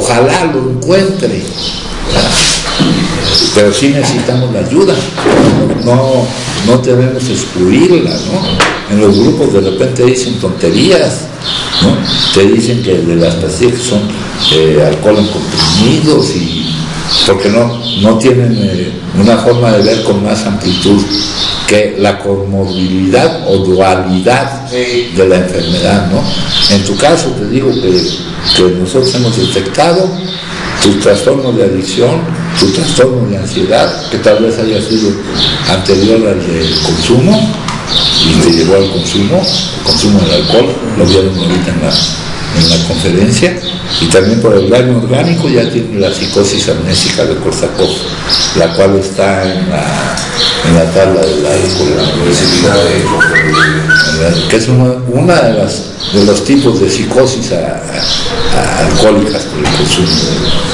ojalá lo encuentre, ¿verdad? Pero sí necesitamos la ayuda, no debemos excluirla, ¿no? En los grupos de repente dicen tonterías, ¿no? Te dicen que de las pastillas que son alcohol en comprimidos, y porque no tienen una forma de ver con más amplitud que la comorbilidad o dualidad de la enfermedad, ¿no? En tu caso te digo que nosotros hemos detectado tu trastorno de adicción, tu trastorno de ansiedad, que tal vez haya sido anterior al del consumo y te llevó al consumo del alcohol, lo vieron ahorita en la conferencia, y también por el daño orgánico ya tiene la psicosis amnésica de Korsákov, la cual está en la tabla de la agresividad que es una de los tipos de psicosis alcohólicas por el consumo, ¿no?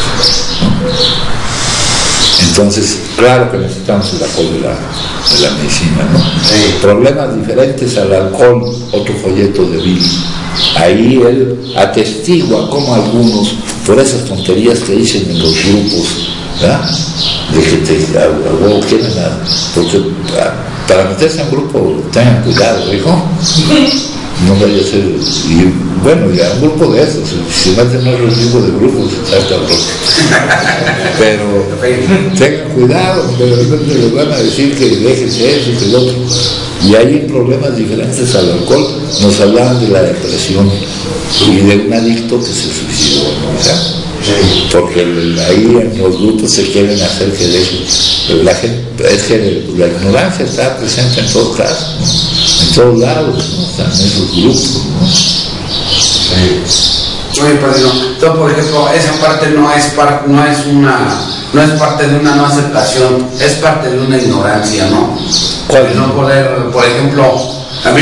Entonces, claro que necesitamos el apoyo de la medicina, ¿no? Sí. Problemas diferentes al alcohol, otro folleto de Bill. Ahí él atestigua cómo algunos, por esas tonterías que dicen en los grupos, ¿verdad? De que quieren porque para meterse en un grupo tengan cuidado, hijo. No vaya a ser, y bueno, ya un grupo de esos, si se meten en otro tipo de grupos, está cabrón. Pero tengan cuidado, porque de repente les van a decir que déjense eso y que lo otro. Y hay problemas diferentes al alcohol. Nos hablaban de la depresión y de un adicto que se suicidó, ¿no? Porque ahí en los grupos se quieren hacer que dejen. La gente, es que la ignorancia está presente en todos lados, ¿no? En todos lados, ¿no? Están en esos grupos, ¿no? Oye, padrino, entonces, por ejemplo, esa parte no es parte de una no aceptación, es parte de una ignorancia, ¿no? ¿Cuál? No poder, por ejemplo, a mí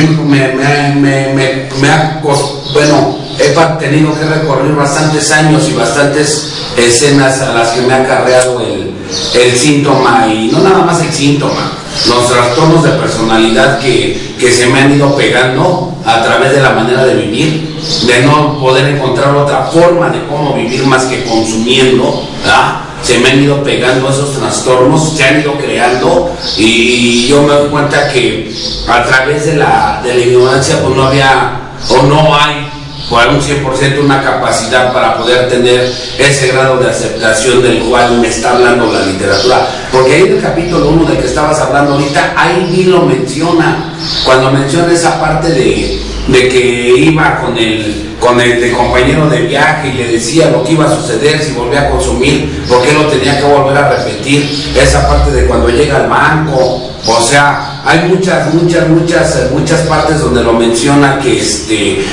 he tenido que recorrer bastantes años y bastantes escenas a las que me ha acarreado el síntoma, y no nada más el síntoma, los trastornos de personalidad que se me han ido pegando a través de la manera de vivir, de no poder encontrar otra forma de cómo vivir más que consumiendo, ¿verdad? Se me han ido pegando esos trastornos, se han ido creando, y yo me doy cuenta que a través de la ignorancia pues no había o no hay por un 100% una capacidad para poder tener ese grado de aceptación del cual me está hablando la literatura. Porque ahí en el capítulo 1 del que estabas hablando ahorita, ahí ni lo menciona, cuando menciona esa parte de que iba con el compañero de viaje y le decía lo que iba a suceder si volvía a consumir, porque lo tenía que volver a repetir, esa parte de cuando llega al banco, o sea, hay muchas partes donde lo menciona, que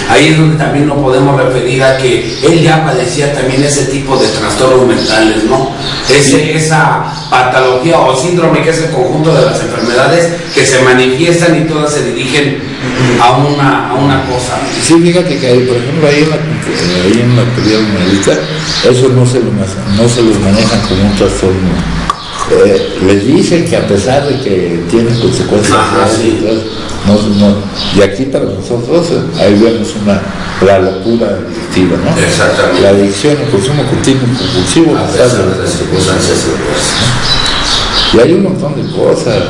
ahí es donde también nos podemos referir a que él ya padecía también ese tipo de trastornos mentales, ¿no? Esa patología o síndrome, que es el conjunto de las enfermedades que se manifiestan y todas se dirigen a una cosa. Sí, fíjate que por ejemplo ahí en la teoría humanista eso no se les maneja como un trastorno. Les dicen que a pesar de que tienen consecuencias, sí. Y aquí para nosotros ahí vemos la locura adictiva, ¿no? Exactamente. La adicción, el consumo continuo compulsivo, a pesar de las circunstancias. Y hay un montón de cosas,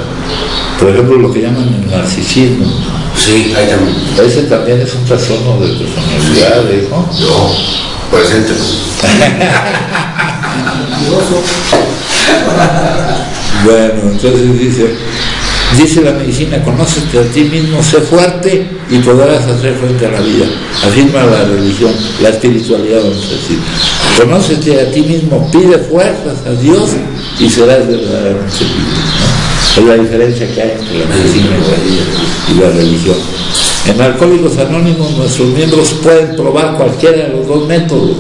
por ejemplo lo que llaman el narcisismo. Sí, ahí también. Ese también es un trastorno de personalidad, ¿no? Yo, presente. Bueno, entonces dice la medicina: conócete a ti mismo, sé fuerte y podrás hacer frente a la vida. Afirma la religión, la espiritualidad, vamos a decir. Conócete a ti mismo, pide fuerzas a Dios y serás verdaderamente libre, ¿no? Es la diferencia que hay entre la medicina y la religión. En Alcohólicos Anónimos nuestros miembros pueden probar cualquiera de los dos métodos.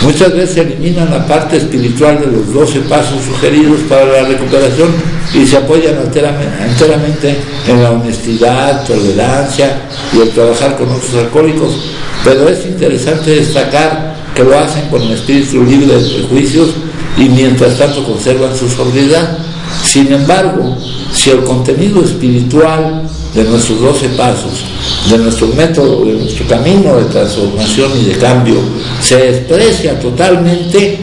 Muchas veces se eliminan la parte espiritual de los 12 pasos sugeridos para la recuperación y se apoyan enteramente en la honestidad, tolerancia y el trabajar con otros alcohólicos, pero es interesante destacar que lo hacen con el espíritu libre de prejuicios y mientras tanto conservan su sobriedad. Sin embargo, si el contenido espiritual de nuestros 12 pasos, de nuestro método, de nuestro camino de transformación y de cambio se desprecia totalmente,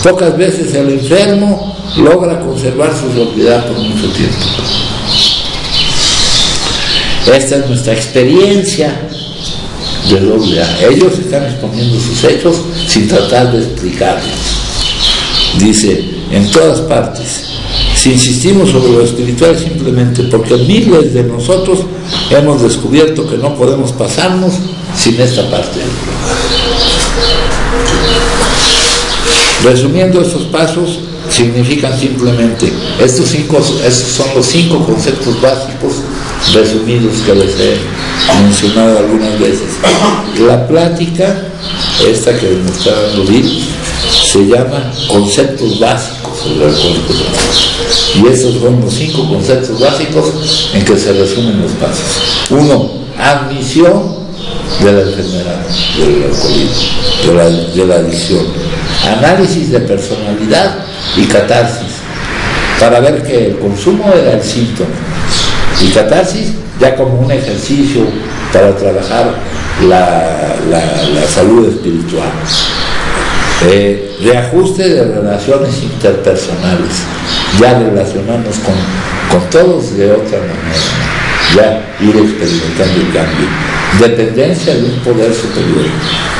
pocas veces el enfermo logra conservar su sobriedad por mucho tiempo. Esta es nuestra experiencia de AA. Ellos están exponiendo sus hechos sin tratar de explicarlos. Dice, en todas partes, si insistimos sobre lo espiritual es simplemente porque miles de nosotros hemos descubierto que no podemos pasarnos sin esta parte. Resumiendo, estos pasos significan simplemente, estos son los 5 conceptos básicos resumidos que les he mencionado algunas veces. La plática, esta que me está dando Bill, se llama conceptos básicos del alcohólico. Y estos son los 5 conceptos básicos en que se resumen los pasos. 1. Admisión de la enfermedad, del alcoholismo, de la adicción. Análisis de personalidad y catarsis, para ver que el consumo era el síntoma. Y catarsis ya como un ejercicio para trabajar la salud espiritual. Reajuste de relaciones interpersonales, ya relacionarnos con todos de otra manera, ya ir experimentando el cambio. Dependencia de un poder superior,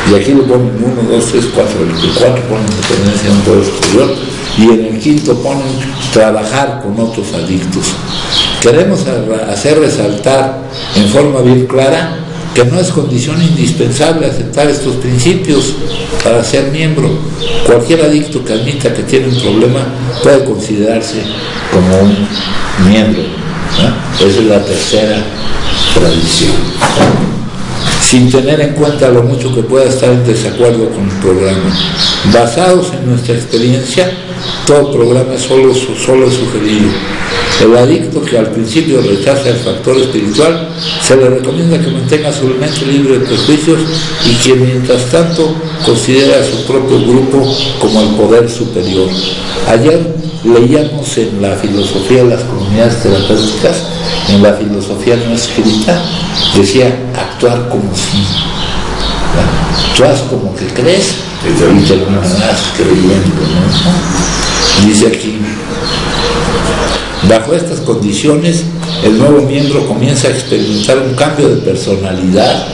y aquí lo ponen 1, 2, 3, 4, en el 4 ponen dependencia de un poder superior, y en el 5 ponen trabajar con otros adictos. Queremos hacer resaltar en forma bien clara que no es condición indispensable aceptar estos principios para ser miembro. Cualquier adicto que admita que tiene un problema puede considerarse como un miembro, ¿no? Esa es la tercera tradición. sin tener en cuenta lo mucho que pueda estar en desacuerdo con el programa. Basados en nuestra experiencia, todo programa es solo sugerido. El adicto que al principio rechaza el factor espiritual, se le recomienda que mantenga su mente libre de prejuicios y que mientras tanto considere a su propio grupo como el poder superior. Ayer leíamos en la filosofía de las comunidades terapéuticas, en la filosofía no escrita, decía actuar como si. Actúas como que crees y terminarás creyendo, ¿no? Dice aquí: bajo estas condiciones, el nuevo miembro comienza a experimentar un cambio de personalidad,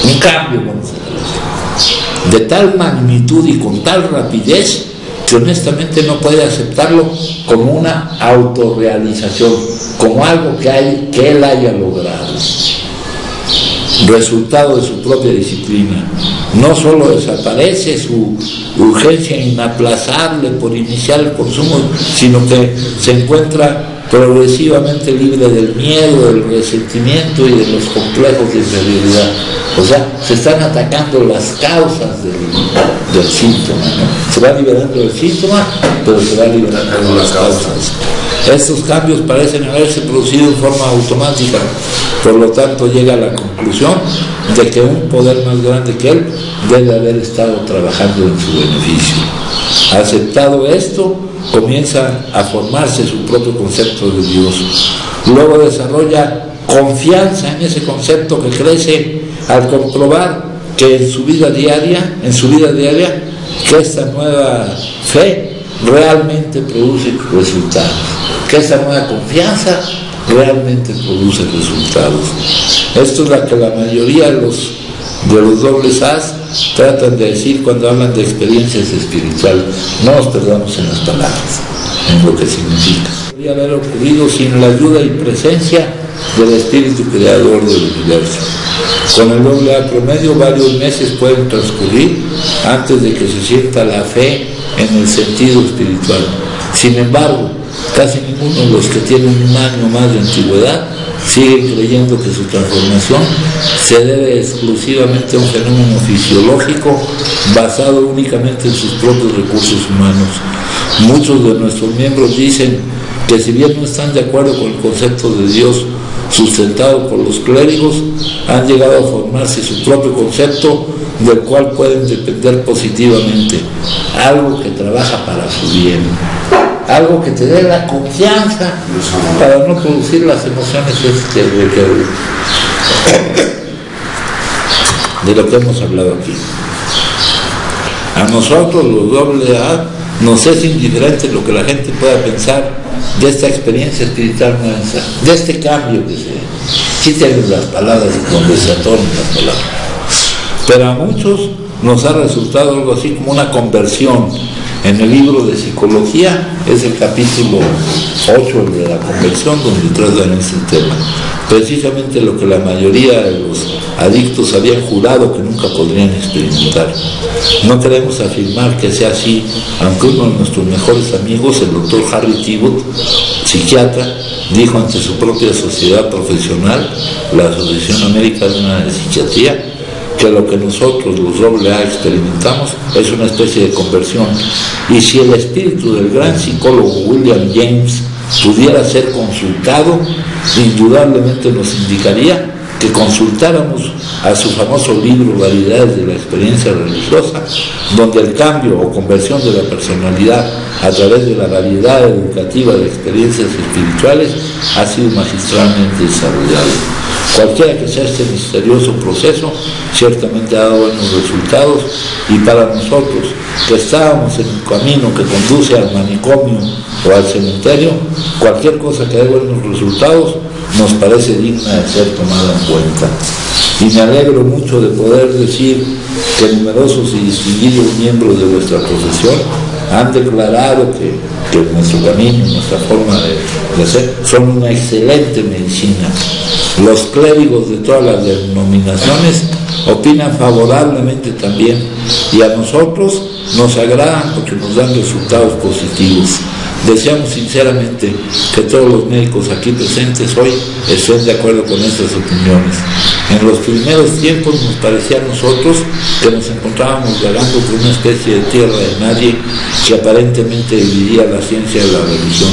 un cambio, vamos a decir, de tal magnitud y con tal rapidez que honestamente no puede aceptarlo como una autorrealización, como algo que él haya logrado, resultado de su propia disciplina. No solo desaparece su urgencia inaplazable por iniciar el consumo, sino que se encuentra progresivamente libre del miedo, del resentimiento y de los complejos de inferioridad. O sea, se están atacando las causas del síntoma, ¿no? Se va liberando el síntoma, pero se va liberando las causas. Estos cambios parecen haberse producido en forma automática, por lo tanto llega a la conclusión de que un poder más grande que él debe haber estado trabajando en su beneficio. Aceptado esto, comienza a formarse su propio concepto de Dios. Luego desarrolla confianza en ese concepto que crece al comprobar que en su vida diaria, que esta nueva fe realmente produce resultados, que esta nueva confianza realmente produce resultados. Esto es lo que la mayoría de los dobles As tratan de decir cuando hablan de experiencias espirituales. No nos perdamos en las palabras, en lo que significa. Podría haber ocurrido sin la ayuda y presencia del espíritu creador del universo. Con el doble A promedio, varios meses pueden transcurrir antes de que se sienta la fe en el sentido espiritual. Sin embargo, casi ninguno de los que tienen un año más de antigüedad siguen creyendo que su transformación se debe exclusivamente a un fenómeno fisiológico basado únicamente en sus propios recursos humanos. Muchos de nuestros miembros dicen que si bien no están de acuerdo con el concepto de Dios sustentado por los clérigos, han llegado a formarse su propio concepto del cual pueden depender positivamente, algo que trabaja para su bien, algo que te dé la confianza para no producir las emociones de lo que hemos hablado aquí. A nosotros los doble A nos es indiferente lo que la gente pueda pensar de esta experiencia espiritual nuestra, de este cambio que se quiten las palabras y donde se atornan las palabras. Pero a muchos nos ha resultado algo así como una conversión. En el libro de psicología es el capítulo 8 de la conversión, donde tratan este tema. Precisamente lo que la mayoría de los adictos habían jurado que nunca podrían experimentar. No queremos afirmar que sea así, aunque uno de nuestros mejores amigos, el doctor Harry Tibbott, psiquiatra, dijo ante su propia sociedad profesional, la Asociación Americana de Psiquiatría, que lo que nosotros los AA experimentamos es una especie de conversión, y si el espíritu del gran psicólogo William James pudiera ser consultado, indudablemente nos indicaría que consultáramos a su famoso libro Variedades de la experiencia religiosa, donde el cambio o conversión de la personalidad a través de la variedad educativa de experiencias espirituales ha sido magistralmente desarrollado. Cualquiera que sea este misterioso proceso, ciertamente ha dado buenos resultados, y para nosotros que estábamos en un camino que conduce al manicomio o al cementerio, cualquier cosa que dé buenos resultados nos parece digna de ser tomada en cuenta. Y me alegro mucho de poder decir que numerosos y distinguidos miembros de nuestra profesión han declarado que nuestro camino, nuestra forma de hacer, son una excelente medicina. Los clérigos de todas las denominaciones opinan favorablemente también, y a nosotros nos agradan porque nos dan resultados positivos. Deseamos sinceramente que todos los médicos aquí presentes hoy estén de acuerdo con estas opiniones. En los primeros tiempos nos parecía a nosotros que nos encontrábamos vagando por una especie de tierra de nadie que aparentemente dividía la ciencia de la religión,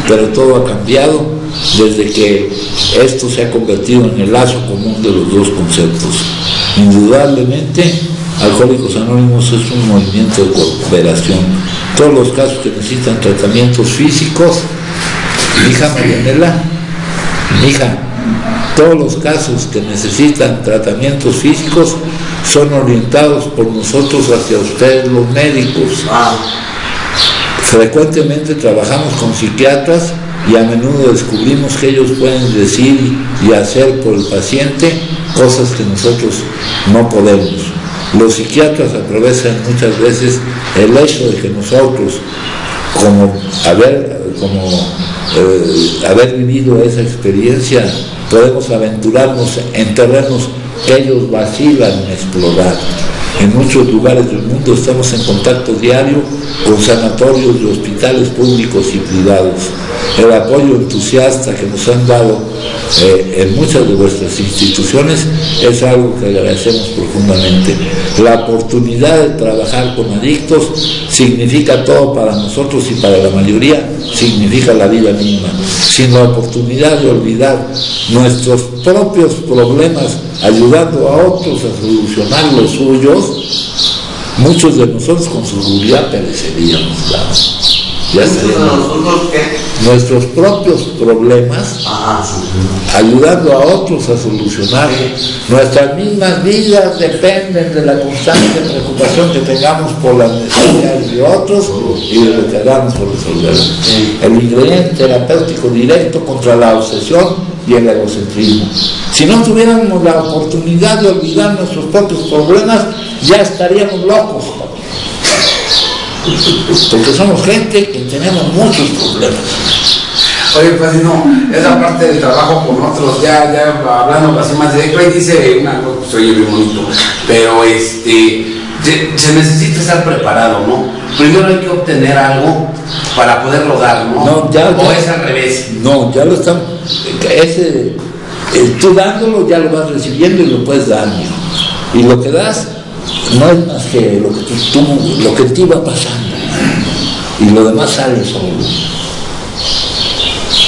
pero todo ha cambiado desde que esto se ha convertido en el lazo común de los dos conceptos. Indudablemente, Alcohólicos Anónimos es un movimiento de cooperación. Todos los casos que necesitan tratamientos físicos, hija Marianela, hija, todos los casos que necesitan tratamientos físicos son orientados por nosotros hacia ustedes los médicos. Frecuentemente trabajamos con psiquiatras y a menudo descubrimos que ellos pueden decir y hacer por el paciente cosas que nosotros no podemos. Los psiquiatras aprovechan muchas veces el hecho de que nosotros, haber vivido esa experiencia, podemos aventurarnos en terrenos que ellos vacilan en explorar. En muchos lugares del mundo estamos en contacto diario con sanatorios y hospitales públicos y privados. El apoyo entusiasta que nos han dado en muchas de vuestras instituciones es algo que agradecemos profundamente. La oportunidad de trabajar con adictos significa todo para nosotros y para la mayoría significa la vida misma. Sin la oportunidad de olvidar nuestros propios problemas ayudando a otros a solucionar los suyos, muchos de nosotros con seguridad pereceríamos, claro. Ya ¿Nosotros qué? Nuestros propios problemas, ayudando a otros a solucionar. Nuestras mismas vidas dependen de la constante preocupación que tengamos por las necesidades de otros y de lo que hagamos por resolverlas. El ingrediente terapéutico directo contra la obsesión y el egocentrismo. Si no tuviéramos la oportunidad de olvidar nuestros propios problemas, ya estaríamos locos. Porque somos gente que tenemos muchos problemas. Oye, pues no, esa parte del trabajo con otros, ya hablando así más directo, ahí dice una cosa que se oye bien bonito, pero se necesita estar preparado, ¿no? Primero hay que obtener algo para poderlo dar, ¿no? No, o es al revés. No, ya lo están, tú dándolo ya lo vas recibiendo y lo puedes dar, mijo. Y lo que das no es más que lo que en ti va pasando, y lo demás sale solo.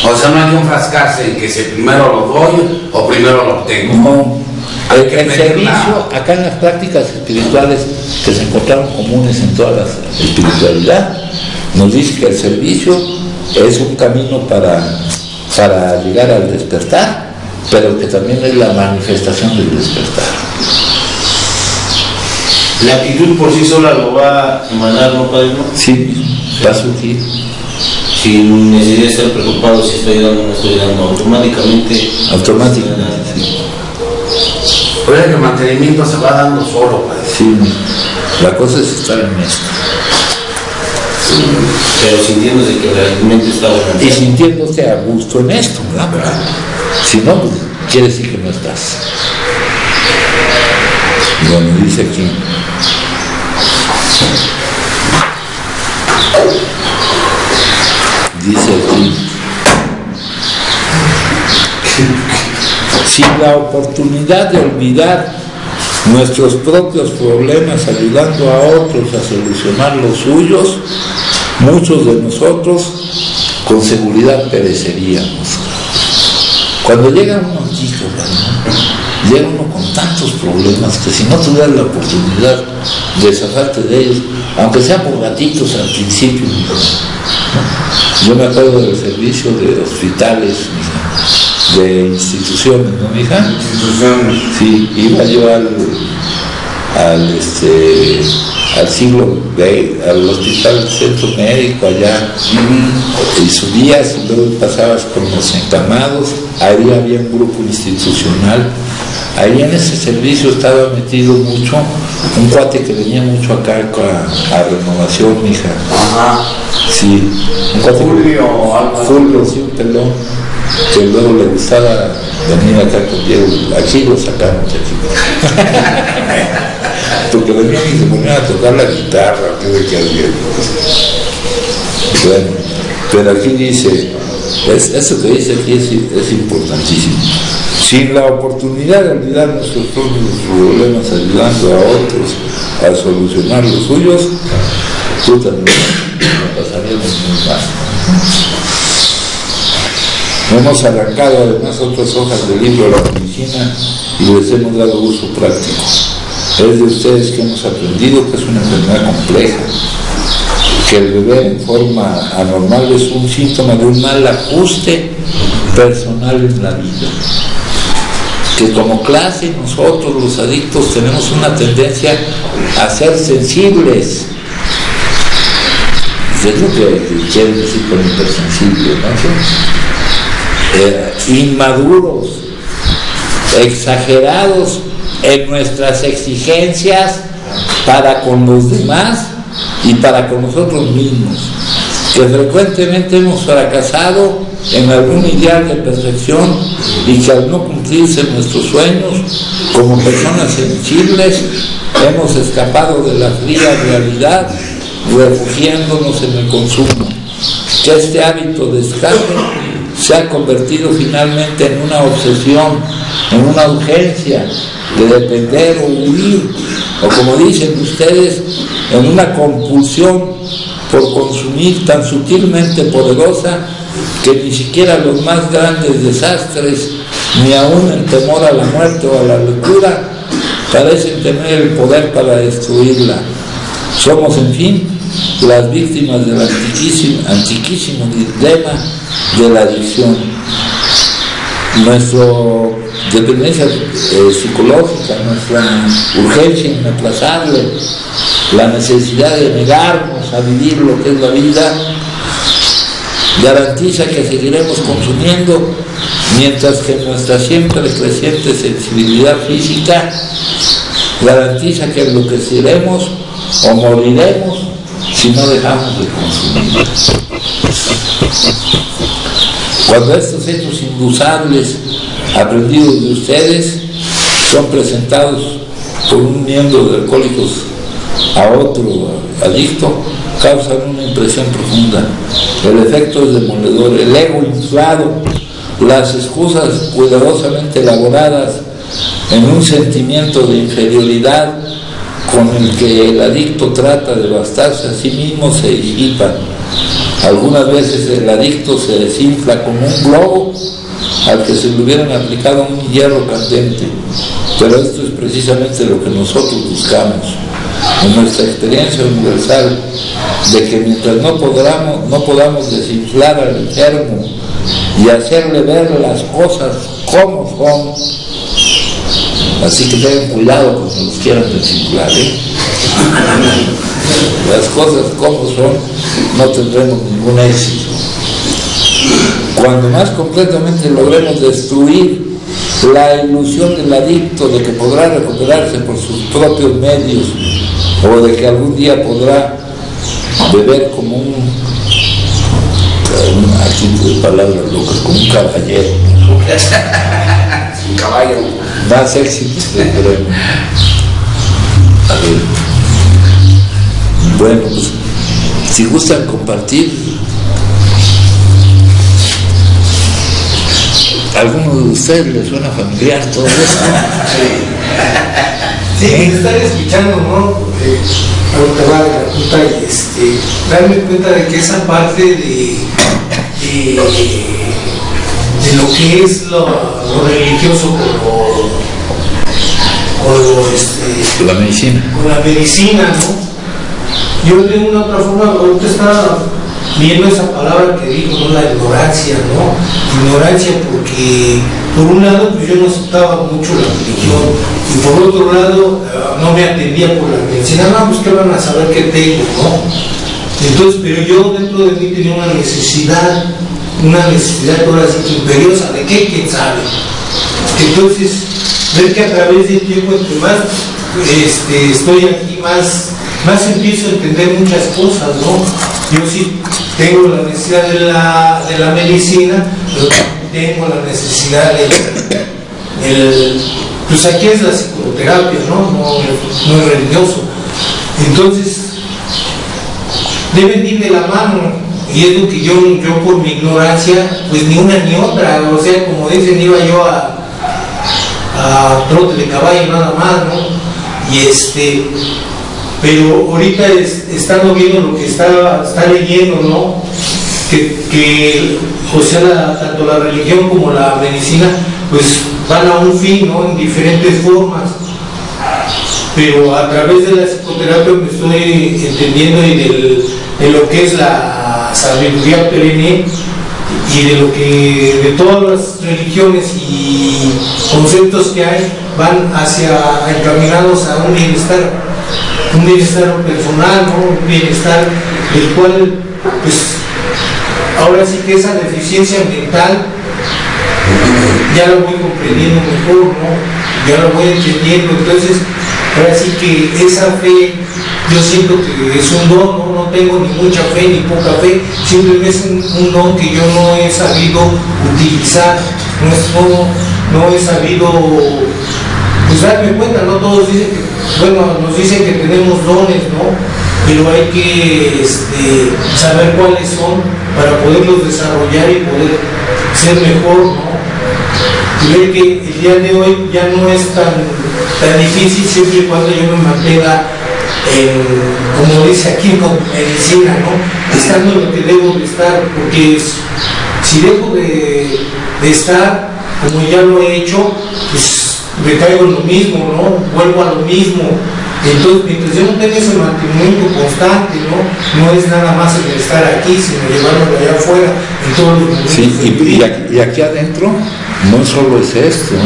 O sea, no hay que enfrascarse en que si primero lo doy o primero lo obtengo. No, el servicio, acá en las prácticas espirituales que se encontraron comunes en toda la espiritualidad, nos dice que el servicio es un camino para llegar al despertar, pero que también es la manifestación del despertar. La actitud por sí sola lo va a emanar, ¿no, padre? Sí, va a surgir. Sin necesidad de estar preocupado si estoy dando o no estoy dando, automáticamente. Sí. Pero el mantenimiento se va dando solo, padre. Sí, la cosa es estar en esto. Pero sintiéndose que realmente está bueno. Y sintiéndose a gusto en esto, ¿verdad? Si no, pues, quiere decir que no estás. Bueno, dice aquí. Sin la oportunidad de olvidar nuestros propios problemas ayudando a otros a solucionar los suyos, muchos de nosotros con seguridad pereceríamos. Cuando llegan unos chicos, ¿no? Llega uno con tantos problemas que si no tuvieras la oportunidad de zafarte de ellos, aunque sean por gatitos al principio, ¿no? Yo me acuerdo del servicio de hospitales, de instituciones, ¿no, mija? Instituciones. Sí, iba yo al siglo al hospital centro médico allá, y subías y luego pasabas con los encamados. Ahí había un grupo institucional. Ahí en ese servicio estaba metido mucho un cuate que venía mucho acá a Renovación, mija. Ajá. Sí, un cuate Julio, sí, un pelón, que luego le gustaba venir acá con Diego. Aquí lo sacamos aquí. Porque venían y se ponían a tocar la guitarra, qué de qué hacían. Bueno, Pero aquí dice, eso que dice aquí es importantísimo. Sin la oportunidad de olvidar nuestros propios problemas, ayudando a otros a solucionar los suyos, tú también la pasaríamos muy mal. Hemos arrancado además otras hojas del libro de la medicina y les hemos dado uso práctico. Es de ustedes que hemos aprendido que es una enfermedad compleja, que el beber en forma anormal es un síntoma de un mal ajuste personal en la vida, que como clase nosotros los adictos tenemos una tendencia a ser sensibles. Es lo que quieren decir con hipersensible, ¿no? Inmaduros, exagerados en nuestras exigencias para con los demás y para con nosotros mismos, que frecuentemente hemos fracasado en algún ideal de perfección y que al no cumplirse nuestros sueños, como personas sensibles, hemos escapado de la fría realidad, refugiándonos en el consumo. Que este hábito de escape se ha convertido finalmente en una obsesión, en una urgencia de depender o huir, o como dicen ustedes, en una compulsión por consumir tan sutilmente poderosa que ni siquiera los más grandes desastres, ni aun el temor a la muerte o a la locura, parecen tener el poder para destruirla. Somos, en fin, las víctimas del antiquísimo dilema de la adicción. Nuestra dependencia psicológica, nuestra urgencia inaplazable, la necesidad de negarnos a vivir lo que es la vida, garantiza que seguiremos consumiendo, mientras que nuestra siempre creciente sensibilidad física garantiza que enloqueceremos o moriremos si no dejamos de consumir. Cuando estos hechos indusables aprendidos de ustedes son presentados por un miembro de Alcohólicos a otro adicto, causan una impresión profunda. El efecto es demoledor, el ego inflado, las excusas cuidadosamente elaboradas en un sentimiento de inferioridad con el que el adicto trata de bastarse a sí mismo se disipan. Algunas veces el adicto se desinfla como un globo al que se le hubieran aplicado un hierro candente, pero esto es precisamente lo que nosotros buscamos. En nuestra experiencia universal de que mientras no podamos desinflar al enfermo y hacerle ver las cosas como son, así que tengan cuidado cuando los quieran desinflar, las cosas como son, no tendremos ningún éxito. Cuando más completamente logremos destruir la ilusión del adicto de que podrá recuperarse por sus propios medios, o de que algún día podrá beber como aquí de palabras locas, como un caballero, un caballo, más éxito tendremos. A ver, bueno, pues si gustan compartir, ¿a alguno de ustedes les suena familiar todo esto? Sí, estar escuchando, ¿no? Ahorita va la puta y darme cuenta de que esa parte de lo que es lo religioso con la medicina. Con la medicina, ¿no? Yo de una otra forma, ahorita estaba viendo esa palabra que dijo, ¿no? La ignorancia, ¿no? Ignorancia porque, por un lado, pues yo no aceptaba mucho la religión y por otro lado, no me atendía por la medicina. No, pues que van a saber qué tengo, ¿no? Entonces, pero yo dentro de mí tenía una necesidad ahora sí imperiosa, ¿de qué? ¿Quién sabe? Entonces, ver que a través del tiempo, entre más estoy aquí, más empiezo a entender muchas cosas, ¿no? Yo sí tengo la necesidad de la medicina, pero tengo la necesidad pues aquí es la psicoterapia, no es religioso. Entonces, deben ir de la mano y es lo que yo por mi ignorancia, pues ni una ni otra, o sea, como dicen, iba yo a trote de caballo nada más, ¿no? Pero ahorita estando viendo lo que está leyendo, ¿no? Que o sea, tanto la religión como la medicina, pues van a un fin, ¿no? En diferentes formas. Pero a través de la psicoterapia me estoy entendiendo de lo que es la sabiduría perenne y de todas las religiones y conceptos que hay van encaminados a un bienestar personal, ¿no? Un bienestar del cual, pues, ahora sí que esa deficiencia mental ya la voy comprendiendo mejor, ¿no? Ya la voy entendiendo, entonces ahora sí que esa fe yo siento que es un don, no tengo ni mucha fe ni poca fe, simplemente es un don que yo no he sabido utilizar, no he sabido, pues darme cuenta, no todos dicen que, bueno, nos dicen que tenemos dones, ¿no? Pero hay que saber cuáles son para poderlos desarrollar y poder ser mejor, ¿no? Y ver que el día de hoy ya no es tan difícil siempre y cuando yo me mantenga, como dice aquí, con medicina, ¿no? Estando en lo que debo de estar, porque si dejo de estar como ya lo he hecho, pues recaigo en lo mismo, ¿no? Vuelvo a lo mismo. Entonces, mientras yo no tenga ese mantenimiento constante, no es nada más el estar aquí, sino llevarlo allá afuera en todos los momentos. Sí, y aquí adentro no solo es esto,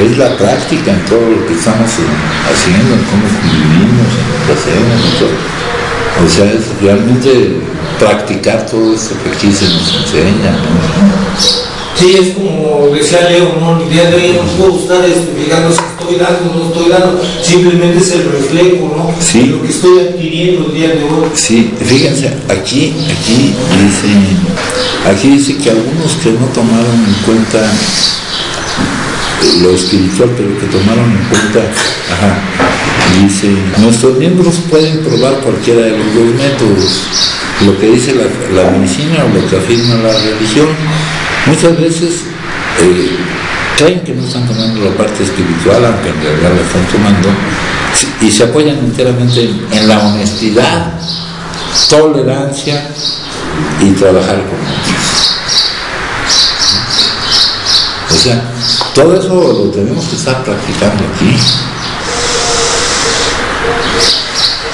es la práctica en todo lo que estamos haciendo, en cómo vivimos, en lo que hacemos, en todo. O sea, es realmente practicar todo esto que aquí se nos enseña, ¿no? Sí, es como decía Leo, ¿no? El día de hoy no puedo estar fijando si estoy dando o no estoy dando, simplemente es el reflejo, ¿no? Sí. De lo que estoy adquiriendo el día de hoy. Sí, fíjense, aquí dice que algunos que no tomaron en cuenta lo espiritual, pero que tomaron en cuenta, dice, nuestros miembros pueden probar cualquiera de los dos métodos, lo que dice la medicina o lo que afirma la religión. Muchas veces creen que no están tomando la parte espiritual, aunque en realidad la están tomando, y se apoyan enteramente en la honestidad, tolerancia y trabajar con otros. O sea, todo eso lo tenemos que estar practicando aquí.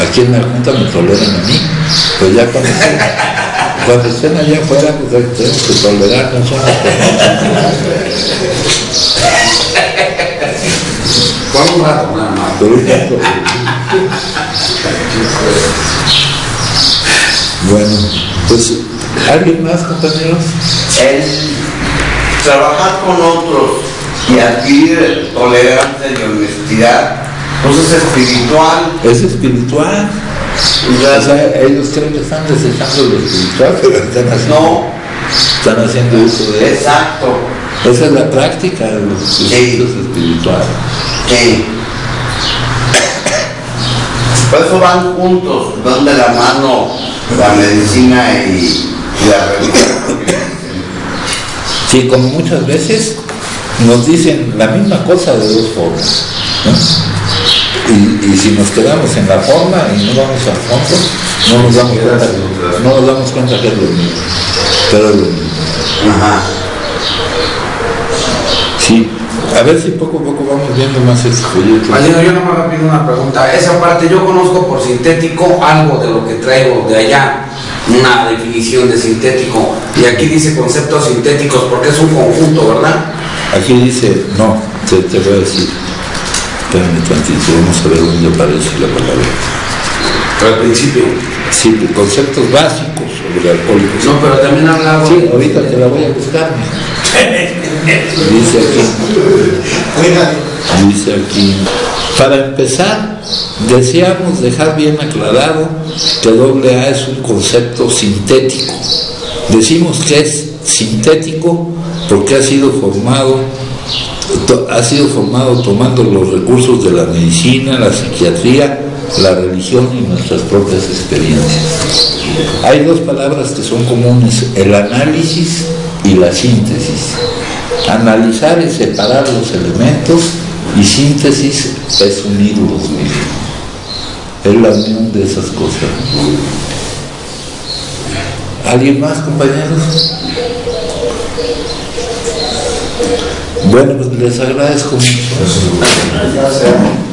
Aquí en la Junta me toleran a mí, pues ya cuando estén allá afuera, pues tenemos que tolerar, no somos Por un rato nada más. por un rato. Bueno, pues, ¿alguien más, compañeros? El trabajar con otros y adquirir tolerancia y honestidad, pues es espiritual. Es espiritual. O sea, ellos creen que están desechando lo espiritual, pero están haciendo uso de eso. Exacto. Esa es la práctica de los ejercicios espirituales. Sí. Por eso van juntos, van de la mano la medicina y la religión. Sí, como muchas veces nos dicen la misma cosa de dos formas, ¿no? Y si nos quedamos en la forma y no vamos al fondo, no nos damos cuenta que es lo mismo. Pero es lo mismo. Ajá. Sí, a ver si poco a poco vamos viendo más este proyecto. Padrino, yo nomás me pido una pregunta. Esa parte yo conozco por sintético algo de lo que traigo de allá, una definición de sintético. Y aquí dice conceptos sintéticos porque es un conjunto, ¿verdad? Aquí dice, no, te voy a decir. Espérame tantito, vamos a ver dónde aparece la palabra. Al principio. Sí, conceptos básicos sobre alcohólicos. No, pero también hablaba. Sí, ahorita te la voy a buscar. Dice aquí, para empezar, deseamos dejar bien aclarado que AA es un concepto sintético. Decimos que es sintético porque ha sido formado tomando los recursos de la medicina, la psiquiatría, la religión y nuestras propias experiencias. Hay dos palabras que son comunes, el análisis y la síntesis. Analizar es separar los elementos y síntesis es unirlos mismos. Es la unión de esas cosas. ¿Alguien más, compañeros? Bueno, pues les agradezco mucho. Gracias.